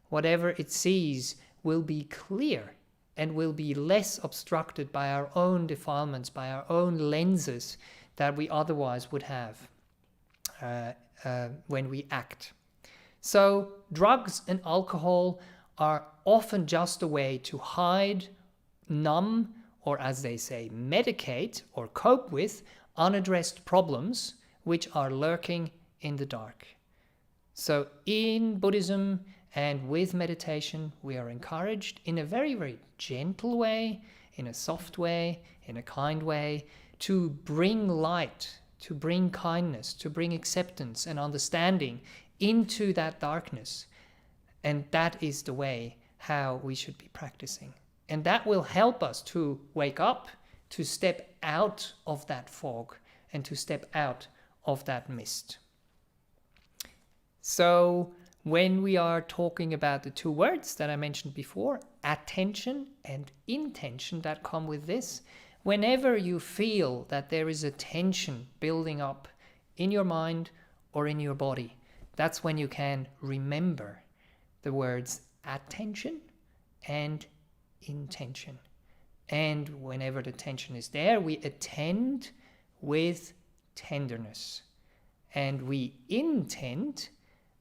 Whatever it sees will be clear and will be less obstructed by our own defilements, by our own lenses that we otherwise would have when we act. So drugs and alcohol are often just a way to hide, numb, or as they say, medicate or cope with unaddressed problems which are lurking in the dark. So in Buddhism and with meditation, we are encouraged in a very, very gentle way, in a soft way, in a kind way, to bring light, to bring kindness, to bring acceptance and understanding into that darkness. And that is the way how we should be practicing. And that will help us to wake up, to step out of that fog, and to step out of that mist. So when we are talking about the two words that I mentioned before, attention and intention that come with this, whenever you feel that there is a tension building up in your mind or in your body, that's when you can remember the words attention and intention. And whenever the tension is there, we attend with tenderness. And we intend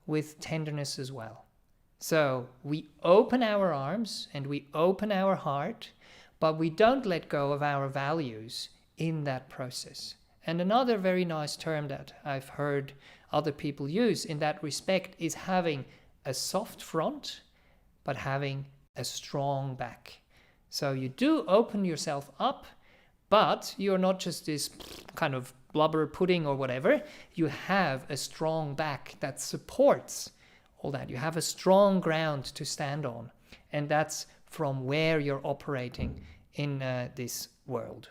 with tenderness as well. So we open our arms and we open our heart, but we don't let go of our values in that process. And another very nice term that I've heard other people use in that respect is having a soft front, but having a strong back. So you do open yourself up, but you're not just this kind of blubber pudding or whatever. You have a strong back that supports all that. You have a strong ground to stand on. And that's from where you're operating in this world.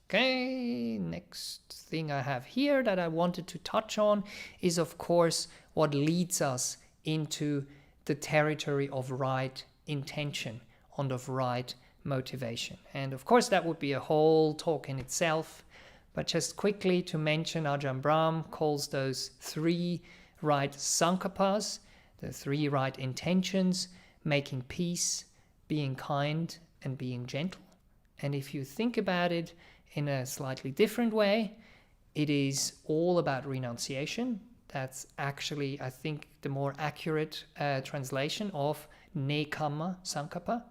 Okay, next thing I have here that I wanted to touch on is, of course, what leads us into the territory of right intention and of right motivation. And of course, that would be a whole talk in itself. But just quickly to mention, Ajahn Brahm calls those three right sankappas, the three right intentions, making peace, being kind, and being gentle. And if you think about it in a slightly different way, it is all about renunciation. That's actually, I think, the more accurate translation of nekamma sankappa.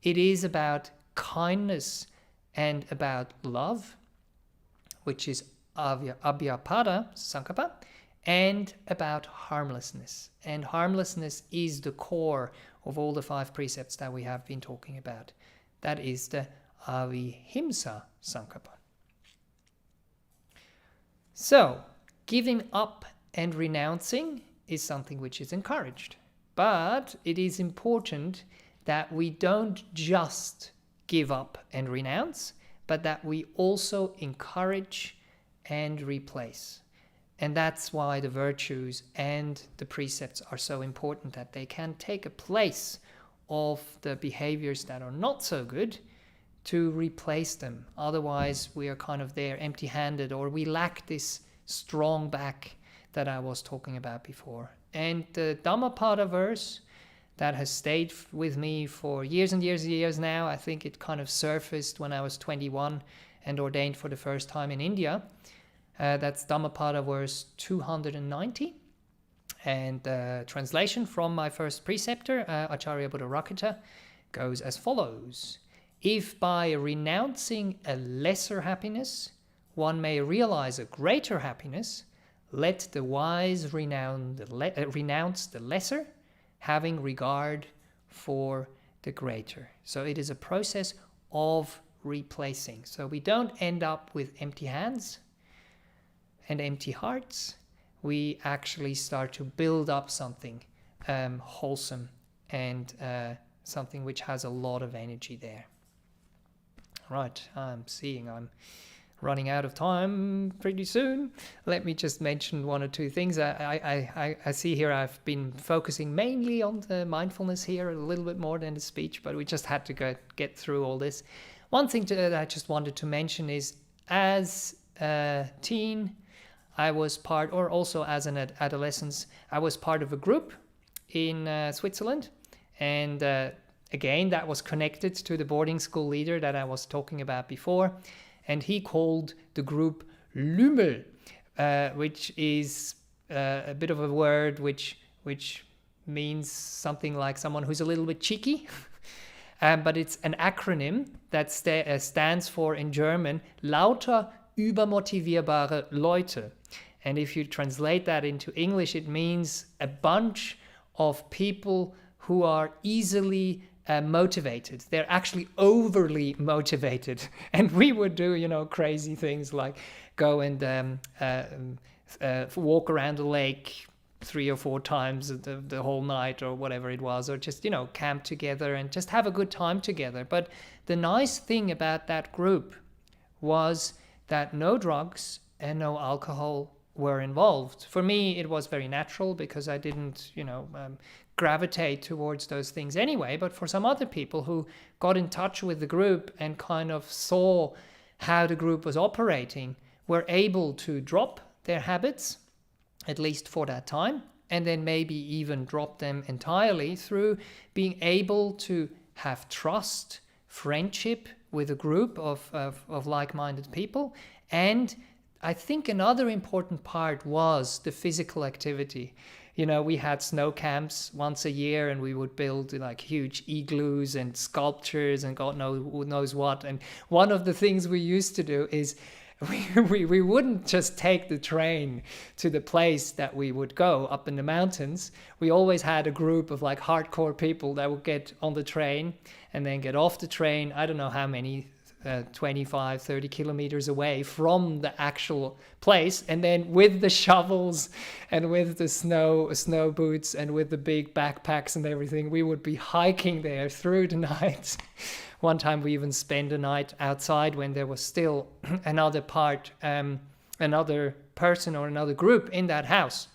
It is about kindness and about love, which is abhyapada sankappa, and about harmlessness. And harmlessness is the core of all the 5 precepts that we have been talking about. That is the avihimsa sankappa. So, giving up and renouncing is something which is encouraged. But it is important that we don't just give up and renounce, but that we also encourage and replace. And that's why the virtues and the precepts are so important, that they can take a place of the behaviors that are not so good to replace them. Otherwise, we are kind of there empty-handed, or we lack this strong back that I was talking about before. And the Dhammapada verse that has stayed with me for years and years and years now, I think it kind of surfaced when I was 21 and ordained for the first time in India. That's Dhammapada verse 290. And translation from my first preceptor, Acharya Buddharakkhita, goes as follows. If by renouncing a lesser happiness, one may realize a greater happiness, let the wise renounce the lesser, having regard for the greater. So it is a process of replacing. So we don't end up with empty hands and empty hearts. We actually start to build up something wholesome and something which has a lot of energy there. Right, I'm running out of time pretty soon. Let me just mention one or two things. I see here I've been focusing mainly on the mindfulness here, a little bit more than the speech, but we just had to get through all this. One thing that I just wanted to mention is, as a teen, I was part, or also as an adolescent, I was part of a group in Switzerland. And again, that was connected to the boarding school leader that I was talking about before. And he called the group Lümmel, which is a bit of a word which means something like someone who's a little bit cheeky. But it's an acronym that stands for, in German, lauter übermotivierbare Leute. And if you translate that into English, it means a bunch of people who are easily motivated. They're actually overly motivated. And we would do, crazy things like go and walk around the lake 3 or 4 times the whole night or whatever it was, or just, camp together and just have a good time together. But the nice thing about that group was that no drugs and no alcohol were involved. For me, it was very natural because I didn't, gravitate towards those things anyway. But for some other people who got in touch with the group and kind of saw how the group was operating, were able to drop their habits, at least for that time, and then maybe even drop them entirely through being able to have trust, friendship with a group of like-minded people. And I think another important part was the physical activity. We had snow camps once a year, and we would build like huge igloos and sculptures and God knows what. And one of the things we used to do is we wouldn't just take the train to the place that we would go up in the mountains. We always had a group of like hardcore people that would get on the train and then get off the train, I don't know how many, 25, 30 kilometers away from the actual place. And then with the shovels and with the snow boots and with the big backpacks and everything, we would be hiking there through the night. One time we even spent a night outside when there was still another person or another group in that house,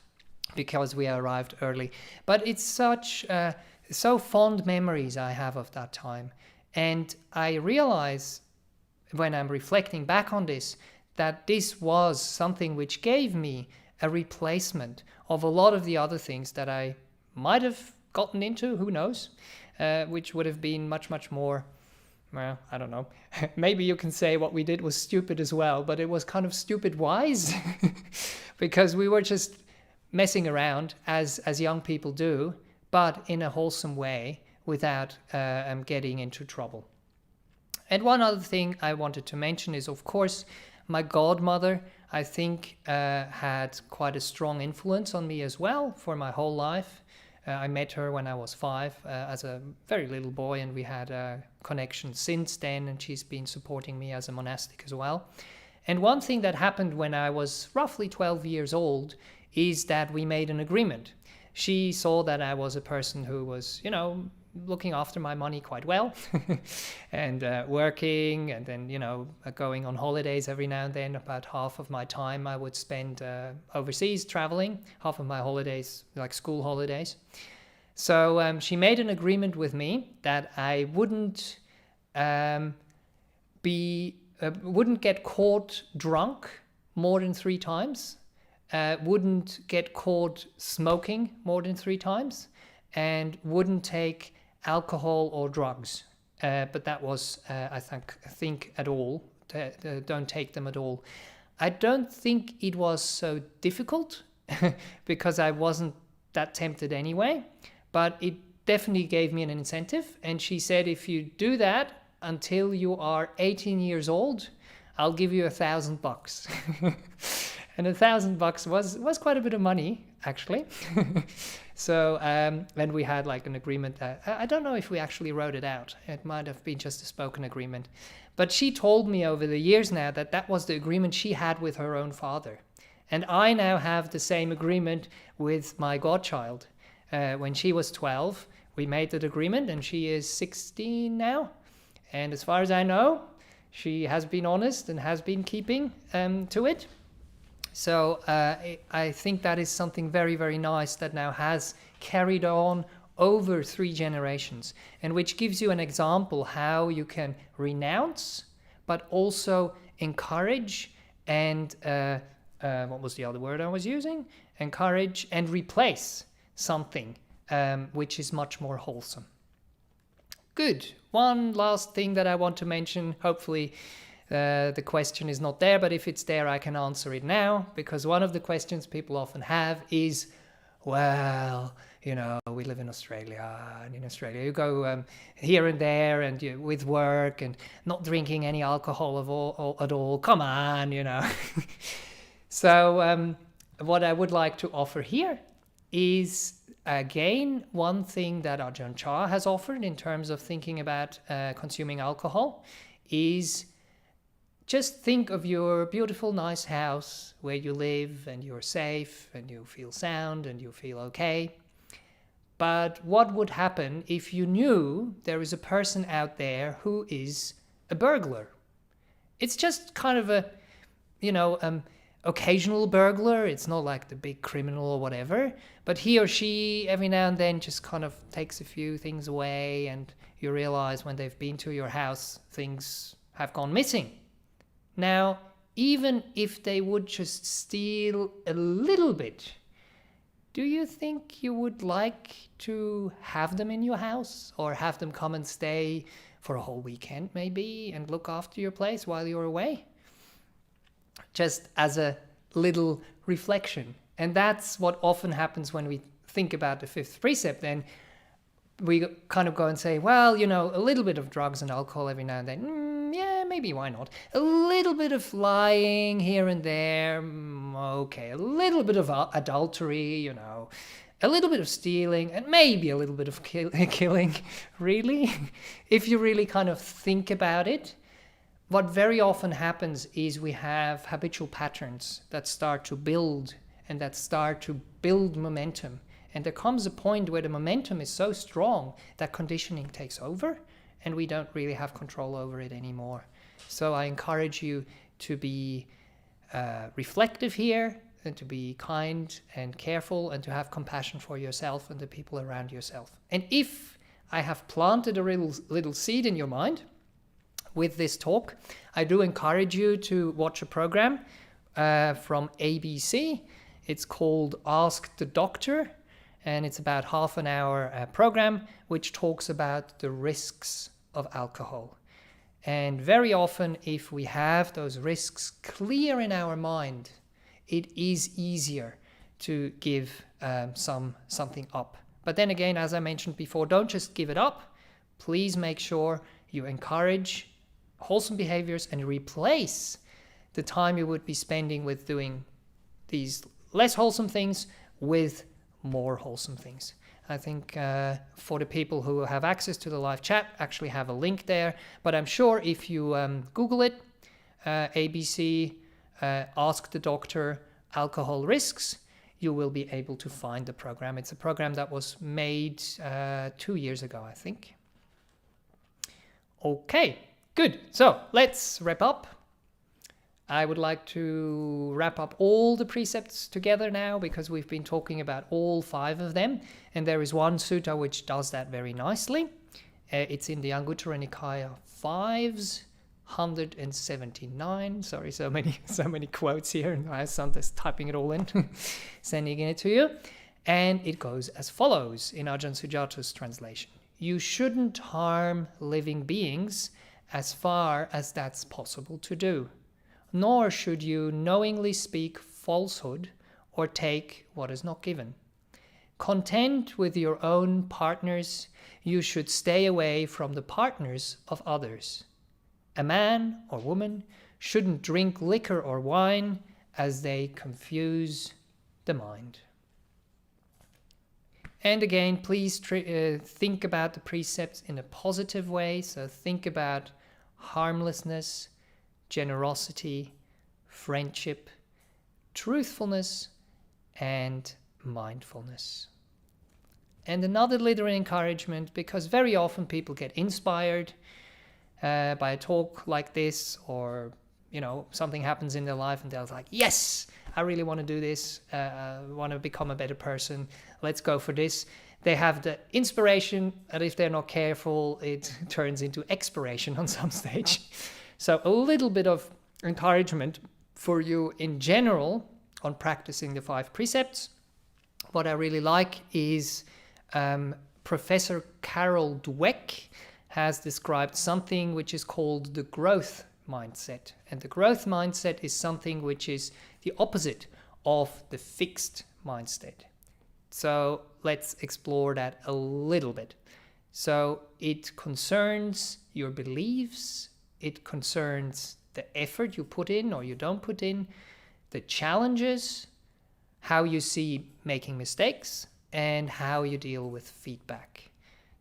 because we arrived early. But it's so fond memories I have of that time. And I realize when I'm reflecting back on this, that this was something which gave me a replacement of a lot of the other things that I might have gotten into, who knows, which would have been much, much more, well, I don't know. Maybe you can say what we did was stupid as well, but it was kind of stupid wise because we were just messing around as young people do, but in a wholesome way without getting into trouble. And one other thing I wanted to mention is, of course, my godmother, I think, had quite a strong influence on me as well for my whole life. I met her when I was 5 as a very little boy, and we had a connection since then, and she's been supporting me as a monastic as well. And one thing that happened when I was roughly 12 years old is that we made an agreement. She saw that I was a person who was, looking after my money quite well and working, and then, going on holidays every now and then. About half of my time I would spend overseas traveling, half of my holidays, like school holidays. So she made an agreement with me that I wouldn't wouldn't get caught drunk more than 3 times, wouldn't get caught smoking more than 3 times, and wouldn't take alcohol or drugs. But that was, I think at all. Don't take them at all. I don't think it was so difficult because I wasn't that tempted anyway, but it definitely gave me an incentive. And she said, if you do that until you are 18 years old, I'll give you $1,000. And $1,000 was quite a bit of money, actually. So, and we had like an agreement that, I don't know if we actually wrote it out. It might have been just a spoken agreement. But she told me over the years now that that was the agreement she had with her own father. And I now have the same agreement with my godchild. When she was 12, we made that agreement, and she is 16 now. And as far as I know, she has been honest and has been keeping to it. So I think that is something very, very nice that now has carried on over 3 generations, and which gives you an example how you can renounce, but also encourage and, what was the other word I was using? Encourage and replace something which is much more wholesome. Good. One last thing that I want to mention, hopefully the question is not there, but if it's there, I can answer it now, because one of the questions people often have is, well, we live in Australia, and in Australia you go here and there and with work and not drinking any alcohol at all. Come on, So what I would like to offer here is, again, one thing that Ajahn Chah has offered in terms of thinking about consuming alcohol is, just think of your beautiful, nice house where you live and you're safe and you feel sound and you feel okay. But what would happen if you knew there is a person out there who is a burglar? It's just kind of a, occasional burglar. It's not like the big criminal or whatever, but he or she every now and then just kind of takes a few things away, and you realize when they've been to your house, things have gone missing. Now, even if they would just steal a little bit, do you think you would like to have them in your house, or have them come and stay for a whole weekend maybe and look after your place while you're away? Just as a little reflection. And that's what often happens when we think about the 5th precept. Then we kind of go and say, well, a little bit of drugs and alcohol every now and then, yeah, maybe, why not? A little bit of lying here and there, okay. A little bit of adultery, a little bit of stealing, and maybe a little bit of killing. Really? If you really kind of think about it, what very often happens is we have habitual patterns that start to build and that start to build momentum. And there comes a point where the momentum is so strong that conditioning takes over and we don't really have control over it anymore. So I encourage you to be reflective here, and to be kind and careful, and to have compassion for yourself and the people around yourself. And if I have planted a little seed in your mind with this talk, I do encourage you to watch a program from ABC. It's called Ask the Doctor, and it's about half an hour program which talks about the risks of alcohol. And very often, if we have those risks clear in our mind, it is easier to give something up. But then again, as I mentioned before, don't just give it up. Please make sure you encourage wholesome behaviors and replace the time you would be spending with doing these less wholesome things with more wholesome things. I think for the people who have access to the live chat, actually have a link there. But I'm sure if you Google it, ABC, Ask the Doctor, alcohol risks, you will be able to find the program. It's a program that was made 2 years ago, I think. Okay, good. So let's wrap up. I would like to wrap up all the precepts together now, because we've been talking about all 5 of them. And there is one sutta which does that very nicely. It's in the Anguttara Nikaya 5s, 179. Sorry, so many quotes here, and I am just typing it all in, sending it to you. And it goes as follows in Ajahn Sujata's translation: you shouldn't harm living beings as far as that's possible to do, nor should you knowingly speak falsehood or take what is not given. Content with your own partners, you should stay away from the partners of others. A man or woman shouldn't drink liquor or wine, as they confuse the mind. And again, please think about the precepts in a positive way. So think about harmlessness, generosity, friendship, truthfulness, and mindfulness. And another little encouragement, because very often people get inspired by a talk like this, or something happens in their life and they're like, yes, I really want to do this, I want to become a better person, let's go for this. They have the inspiration, and if they're not careful, it turns into expiration on some stage. So a little bit of encouragement for you in general on practicing the 5 precepts. What I really like is Professor Carol Dweck has described something which is called the growth mindset. And the growth mindset is something which is the opposite of the fixed mindset. So let's explore that a little bit. So it concerns your beliefs, it concerns the effort you put in or you don't put in, the challenges, how you see making mistakes, and how you deal with feedback.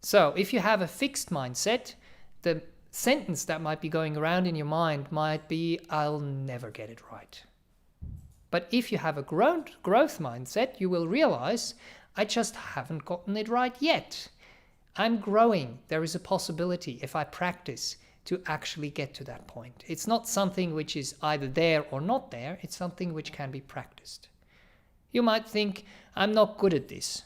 So if you have a fixed mindset, the sentence that might be going around in your mind might be, I'll never get it right. But if you have a growth mindset, you will realize, I just haven't gotten it right yet. I'm growing. There is a possibility, if I practice, to actually get to that point. It's not something which is either there or not there. It's something which can be practiced. You might think, I'm not good at this.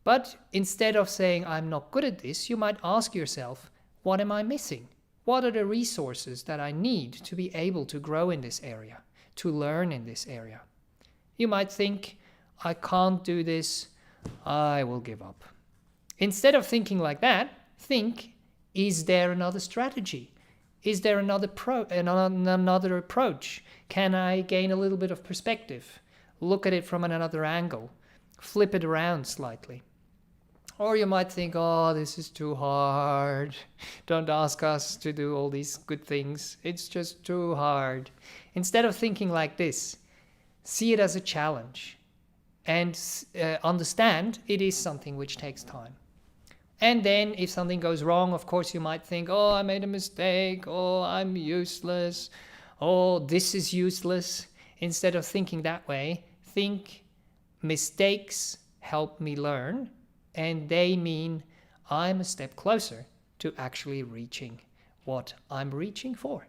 But instead of saying, I'm not good at this, you might ask yourself, what am I missing? What are the resources that I need to be able to grow in this area, to learn in this area? You might think, I can't do this, I will give up. Instead of thinking like that, think, is there another strategy? Is there another approach? Can I gain a little bit of perspective? Look at it from another angle. Flip it around slightly. Or you might think, oh, this is too hard. Don't ask us to do all these good things. It's just too hard. Instead of thinking like this, see it as a challenge and understand it is something which takes time. And then if something goes wrong, of course, you might think, oh, I made a mistake. Oh, I'm useless. Oh, this is useless. Instead of thinking that way, think mistakes help me learn. And they mean I'm a step closer to actually reaching what I'm reaching for.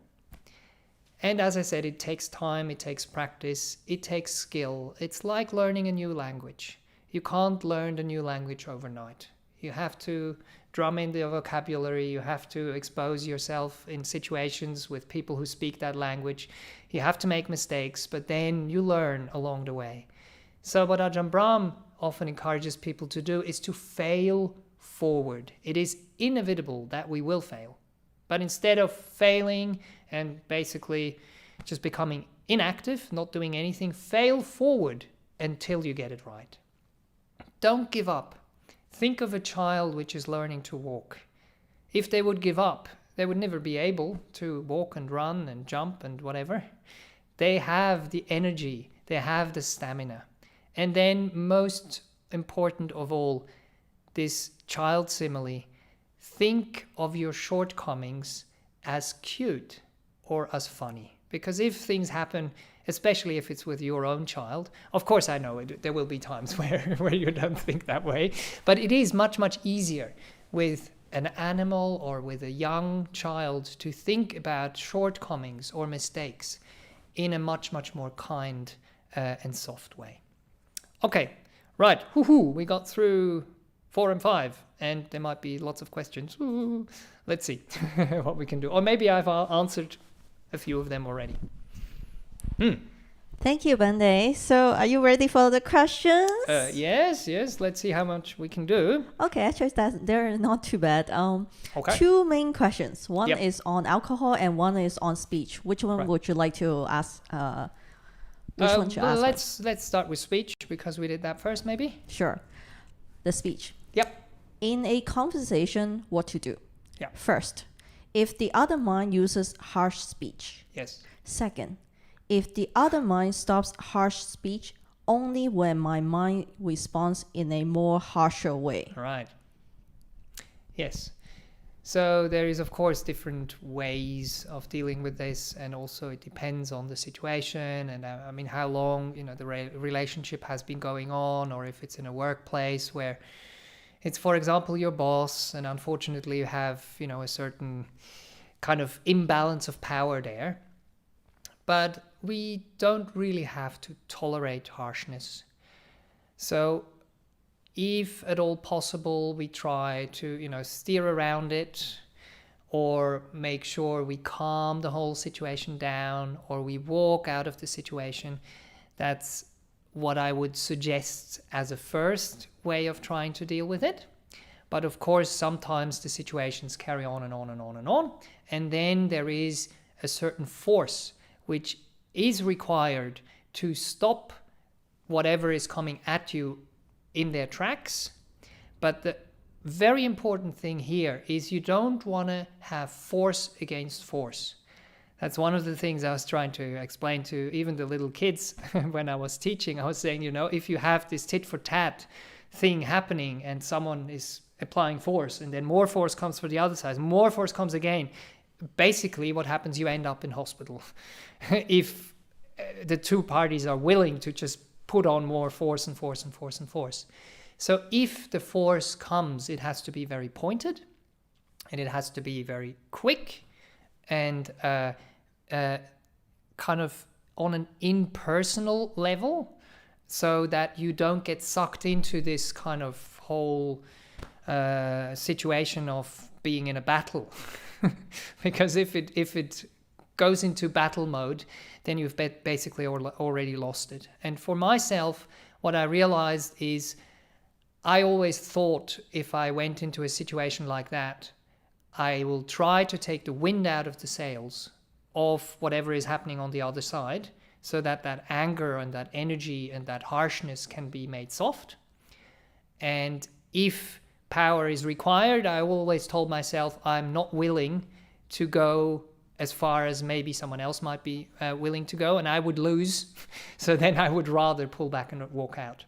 And as I said, it takes time, it takes practice, it takes skill. It's like learning a new language. You can't learn a new language overnight. You have to drum in the vocabulary, you have to expose yourself in situations with people who speak that language. You have to make mistakes, but then you learn along the way. So what Ajahn Brahm often encourages people to do is to fail forward. It is inevitable that we will fail. But instead of failing and basically just becoming inactive, not doing anything, fail forward until you get it right. Don't give up. Think of a child which is learning to walk. If they would give up, they would never be able to walk and run and jump and whatever. They have the energy, they have the stamina. And then most important of all, this child simile, think of your shortcomings as cute or as funny. Because if things happen, especially if it's with your own child. Of course, I know there will be times where you don't think that way, but it is much, much easier with an animal or with a young child to think about shortcomings or mistakes in a much, much more kind and soft way. Okay, right, we got through 4 and 5, and there might be lots of questions. Let's see what we can do. Or maybe I've answered a few of them already. Thank you, Bhante. So are you ready for the questions? Yes. Let's see how much we can do. Okay, actually they're not too bad. Okay. 2 main questions. One Yep. is on alcohol and one is on speech. Which one would you like to ask? Which one should I ask? Let's start with speech, because we did that first, maybe? Sure. The speech. Yep. In a conversation, what to do? Yeah. First, if the other mind uses harsh speech. Yes. Second, if the other mind stops harsh speech only when my mind responds in a more harsher way. Right. Yes. So there is, of course, different ways of dealing with this, and also it depends on the situation and I mean how long the relationship has been going on, or if it's in a workplace where it's, for example, your boss, and unfortunately you have a certain kind of imbalance of power there. But we don't really have to tolerate harshness. So if at all possible, we try to, steer around it, or make sure we calm the whole situation down, or we walk out of the situation. That's what I would suggest as a first way of trying to deal with it. But of course, sometimes the situations carry on and on and on and on. And then there is a certain force which is required to stop whatever is coming at you in their tracks. But the very important thing here is you don't want to have force against force. That's one of the things I was trying to explain to even the little kids when I was teaching. I was saying, if you have this tit for tat thing happening and someone is applying force, and then more force comes for the other side, more force comes again, basically what happens, you end up in hospital if the two parties are willing to just put on more force and force and force and force. So if the force comes, it has to be very pointed, and it has to be very quick, and kind of on an impersonal level, so that you don't get sucked into this kind of whole situation of being in a battle. Because if it goes into battle mode, then you've basically already lost it. And for myself, what I realized is I always thought if I went into a situation like that, I will try to take the wind out of the sails of whatever is happening on the other side, so that that anger and that energy and that harshness can be made soft. And if power is required, I always told myself I'm not willing to go as far as maybe someone else might be willing to go, and I would lose. So then I would rather pull back and walk out.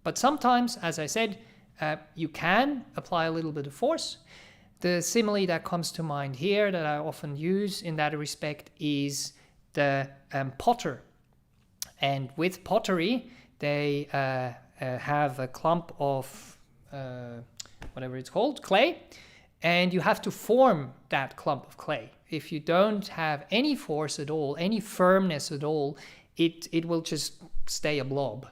But sometimes, as I said, you can apply a little bit of force. The simile that comes to mind here that I often use in that respect is the potter. And with pottery, they have a clump of whatever it's called, clay, and you have to form that clump of clay. If you don't have any force at all, any firmness at all, it will just stay a blob.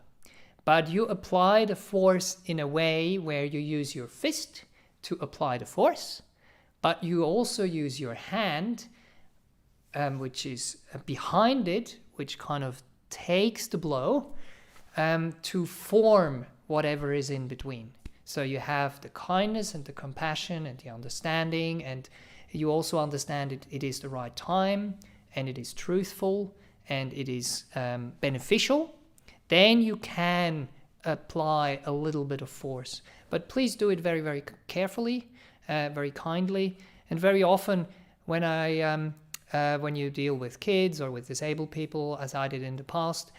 But you apply the force in a way where you use your fist to apply the force, but you also use your hand, which is behind it, which kind of takes the blow, to form whatever is in between. So you have the kindness and the compassion and the understanding, and you also understand it is the right time, and it is truthful, and it is beneficial. Then you can apply a little bit of force. But please do it very, very carefully, very kindly. And very often when when you deal with kids or with disabled people, as I did in the past,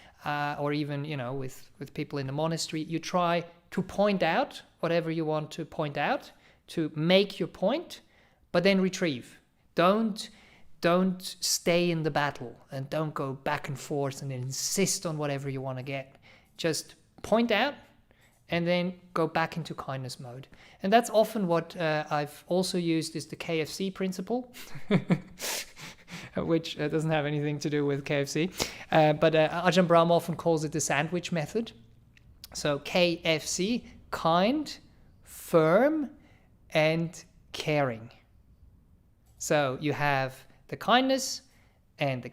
or even with people in the monastery, you try to point out whatever you want to point out, to make your point, but then retrieve. Don't don't stay in the battle and don't go back and forth and insist on whatever you want to get. Just point out and then go back into kindness mode. And that's often what I've also used is the KFC principle, which doesn't have anything to do with KFC. But Ajahn Brahm often calls it the sandwich method. So KFC, kind, firm, and caring. So you have the kindness and the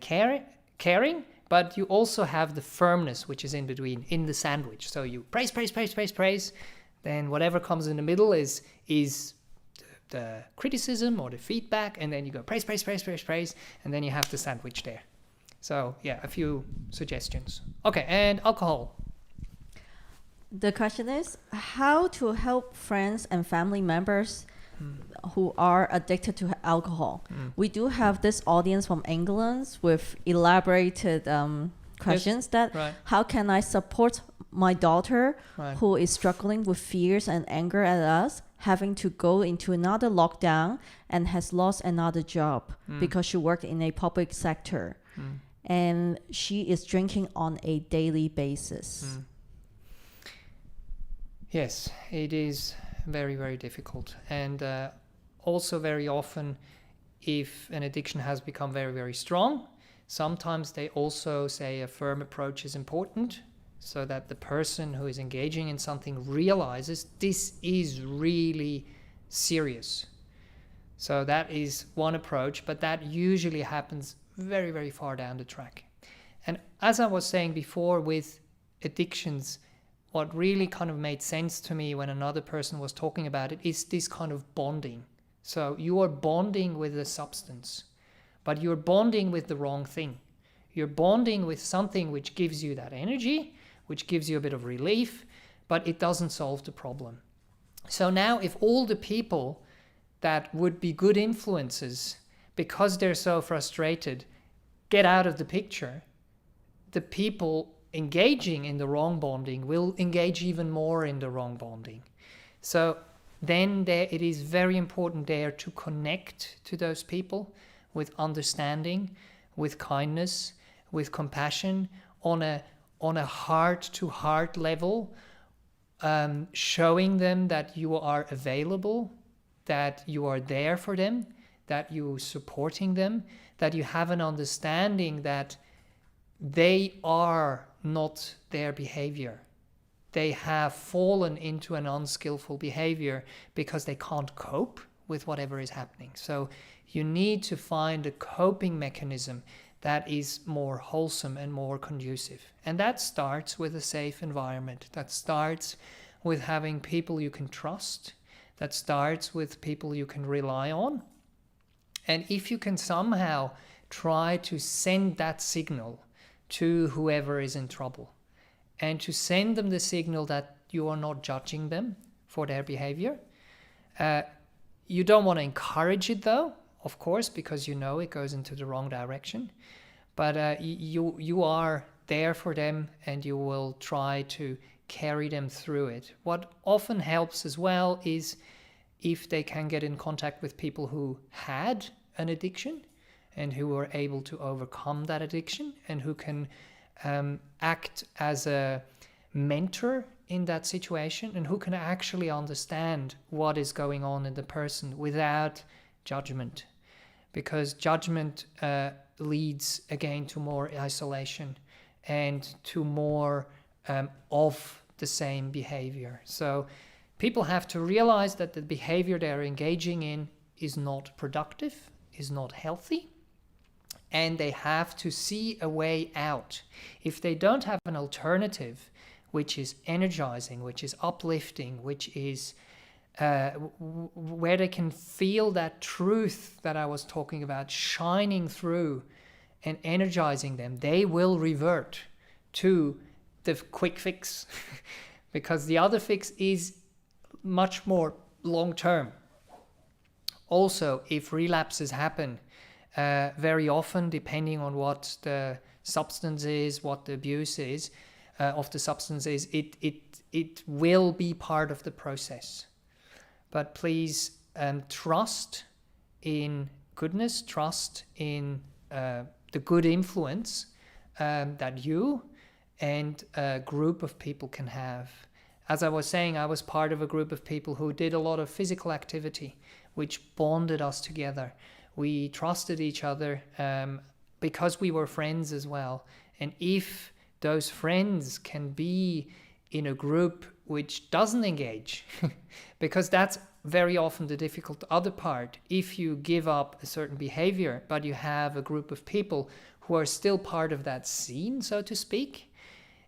caring, but you also have the firmness, which is in between, in the sandwich. So you praise, praise, praise, praise, praise. Then whatever comes in the middle is the criticism or the feedback, and then you go praise, praise, praise, praise, praise, and then you have the sandwich there. So yeah, a few suggestions. Okay, and alcohol. The question is how to help friends and family members who are addicted to alcohol. We do have this audience from England with elaborated questions that how can I support my daughter who is struggling with fears and anger at us, having to go into another lockdown and has lost another job because she worked in a public sector and she is drinking on a daily basis. Yes, it is very, very difficult. And also very often, if an addiction has become very, very strong, sometimes they also say a firm approach is important so that the person who is engaging in something realizes this is really serious. So that is one approach, but that usually happens very, very far down the track. And as I was saying before with addictions, what really kind of made sense to me when another person was talking about it is this kind of bonding. So you are bonding with a substance, but you're bonding with the wrong thing. You're bonding with something which gives you that energy, which gives you a bit of relief, but it doesn't solve the problem. So now if all the people that would be good influences, because they're so frustrated, get out of the picture, the people engaging in the wrong bonding will engage even more in the wrong bonding. So then it is very important there to connect to those people with understanding, with kindness, with compassion, on a heart-to-heart level, showing them that you are available, that you are there for them, that you're supporting them, that you have an understanding that they are not their behavior. They have fallen into an unskillful behavior because they can't cope with whatever is happening. So you need to find a coping mechanism that is more wholesome and more conducive. And that starts with a safe environment. That starts with having people you can trust. That starts with people you can rely on. And if you can somehow try to send that signal to whoever is in trouble, and to send them the signal that you are not judging them for their behavior. You don't want to encourage it though, of course, because you know it goes into the wrong direction. But you are there for them and you will try to carry them through it. What often helps as well is if they can get in contact with people who had an addiction and who were able to overcome that addiction and who can act as a mentor in that situation and who can actually understand what is going on in the person without judgment. Because judgment leads again to more isolation and to more of the same behavior. So people have to realize that the behavior they're engaging in is not productive, is not healthy, and they have to see a way out. If they don't have an alternative, which is energizing, which is uplifting, which is where they can feel that truth that I was talking about shining through and energizing them, they will revert to the quick fix because the other fix is much more long-term. Also, if relapses happen, very often, depending on what the substance is, what the abuse is of the substance is, it will be part of the process. But please trust in goodness, trust in the good influence that you and a group of people can have. As I was saying, I was part of a group of people who did a lot of physical activity, which bonded us together. We trusted each other because we were friends as well. And if those friends can be in a group which doesn't engage, because that's very often the difficult other part. If you give up a certain behavior, but you have a group of people who are still part of that scene, so to speak,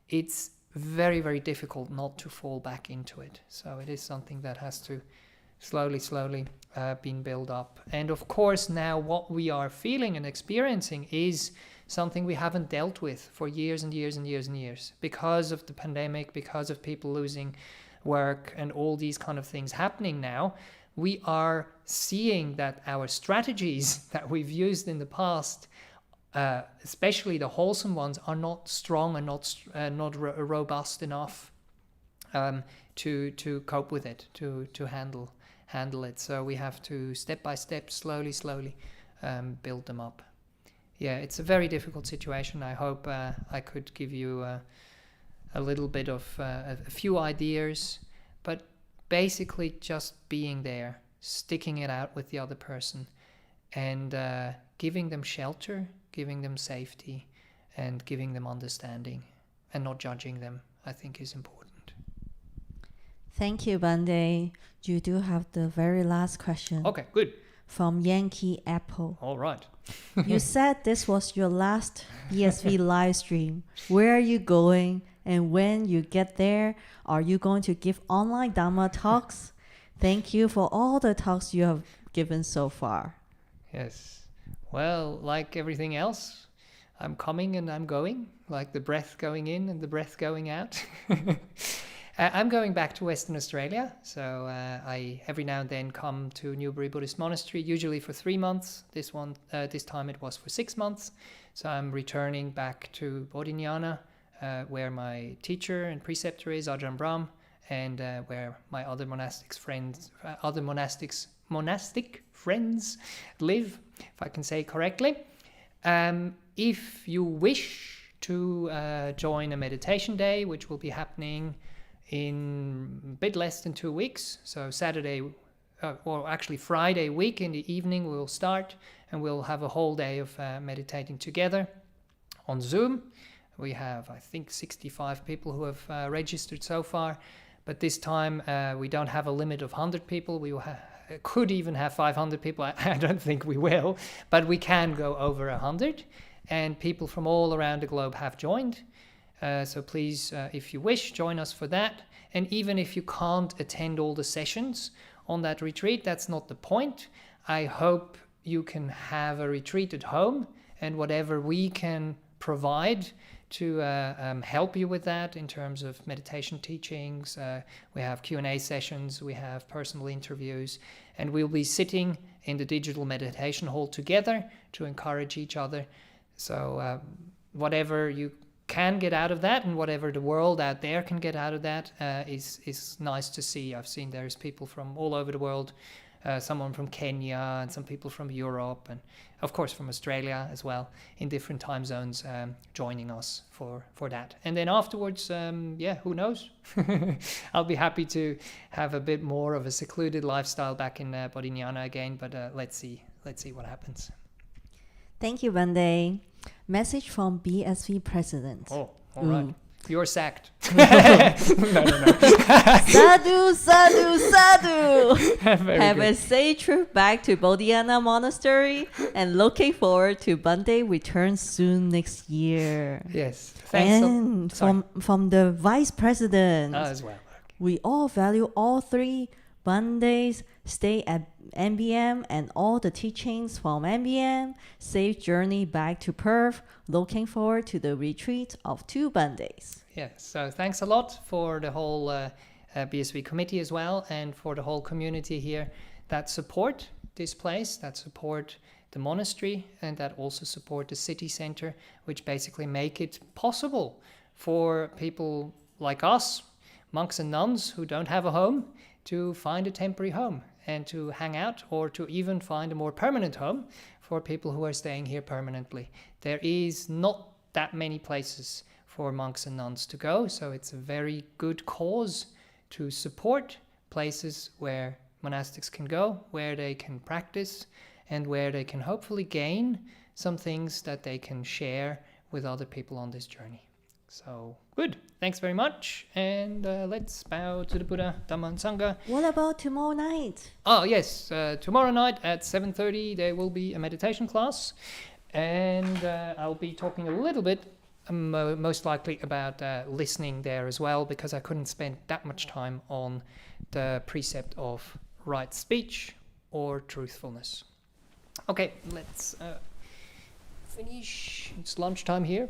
it's very, very difficult not to fall back into it. So it is something that has to slowly being built up. And of course, now what we are feeling and experiencing is something we haven't dealt with for years and years and years and years, because of the pandemic, because of people losing work and all these kind of things happening now. We are seeing that our strategies that we've used in the past, especially the wholesome ones, are not strong and not robust enough to cope with it, to handle it. So we have to step by step, slowly build them up. Yeah, it's a very difficult situation. I hope I could give you a little bit of a few ideas, but basically just being there, sticking it out with the other person, and giving them shelter, giving them safety, and giving them understanding, and not judging them, I think is important. Thank you, Bhante. You do have the very last question. Okay, good. From Yankee Apple. All right. You said this was your last BSV live stream. Where are you going? And when you get there, are you going to give online Dhamma talks? Thank you for all the talks you have given so far. Yes. Well, like everything else, I'm coming and I'm going, like the breath going in and the breath going out. I'm going back to Western Australia, so I every now and then come to Newbury Buddhist Monastery, usually for 3 months. This time it was for 6 months. So I'm returning back to Bodhinyana, where my teacher and preceptor is Ajahn Brahm, and where my other monastic friends live, if I can say correctly. If you wish to join a meditation day, which will be happening in a bit less than 2 weeks, so Friday week in the evening we'll start, and we'll have a whole day of meditating together on Zoom. We have, I think, 65 people who have registered so far, but this time we don't have a limit of 100 people. We could even have 500 people. I don't think we will, but we can go over 100, and people from all around the globe have joined. So please, if you wish, join us for that. And even if you can't attend all the sessions on that retreat, that's not the point. I hope you can have a retreat at home, and whatever we can provide to help you with that in terms of meditation teachings. We have Q&A sessions, we have personal interviews, and we'll be sitting in the digital meditation hall together to encourage each other. So whatever you can get out of that, and whatever the world out there can get out of that, is nice to see. I've seen there's people from all over the world, someone from Kenya and some people from Europe, and of course from Australia as well, in different time zones, joining us for that. And then afterwards, who knows? I'll be happy to have a bit more of a secluded lifestyle back in Bodhinyana again, but let's see what happens. Thank you, Bhante. Message from BSV President. Oh, all right. You're sacked. No. Sadhu, sadhu, sadhu. Have a safe trip back to Bodhinyana Monastery, and looking forward to Bhante return soon next year. Yes. Thanks. And from the Vice President. As well. Okay. We all value all three Bhante's stay at NBM and all the teachings from NBM. Safe journey back to Perth. Looking forward to the retreat of 2 Bhantes. Yeah, so thanks a lot for the whole BSV committee as well, and for the whole community here that support this place, that support the monastery, and that also support the city center, which basically make it possible for people like us, monks and nuns who don't have a home, to find a temporary home and to hang out, or to even find a more permanent home for people who are staying here permanently. There is not that many places for monks and nuns to go, so it's a very good cause to support places where monastics can go, where they can practice, and where they can hopefully gain some things that they can share with other people on this journey. So, good. Thanks very much. And let's bow to the Buddha, Dhamma and Sangha. What about tomorrow night? Oh, yes. Tomorrow night at 7:30 there will be a meditation class. And I'll be talking a little bit, most likely about listening there as well, because I couldn't spend that much time on the precept of right speech or truthfulness. Okay, let's finish. It's lunchtime here.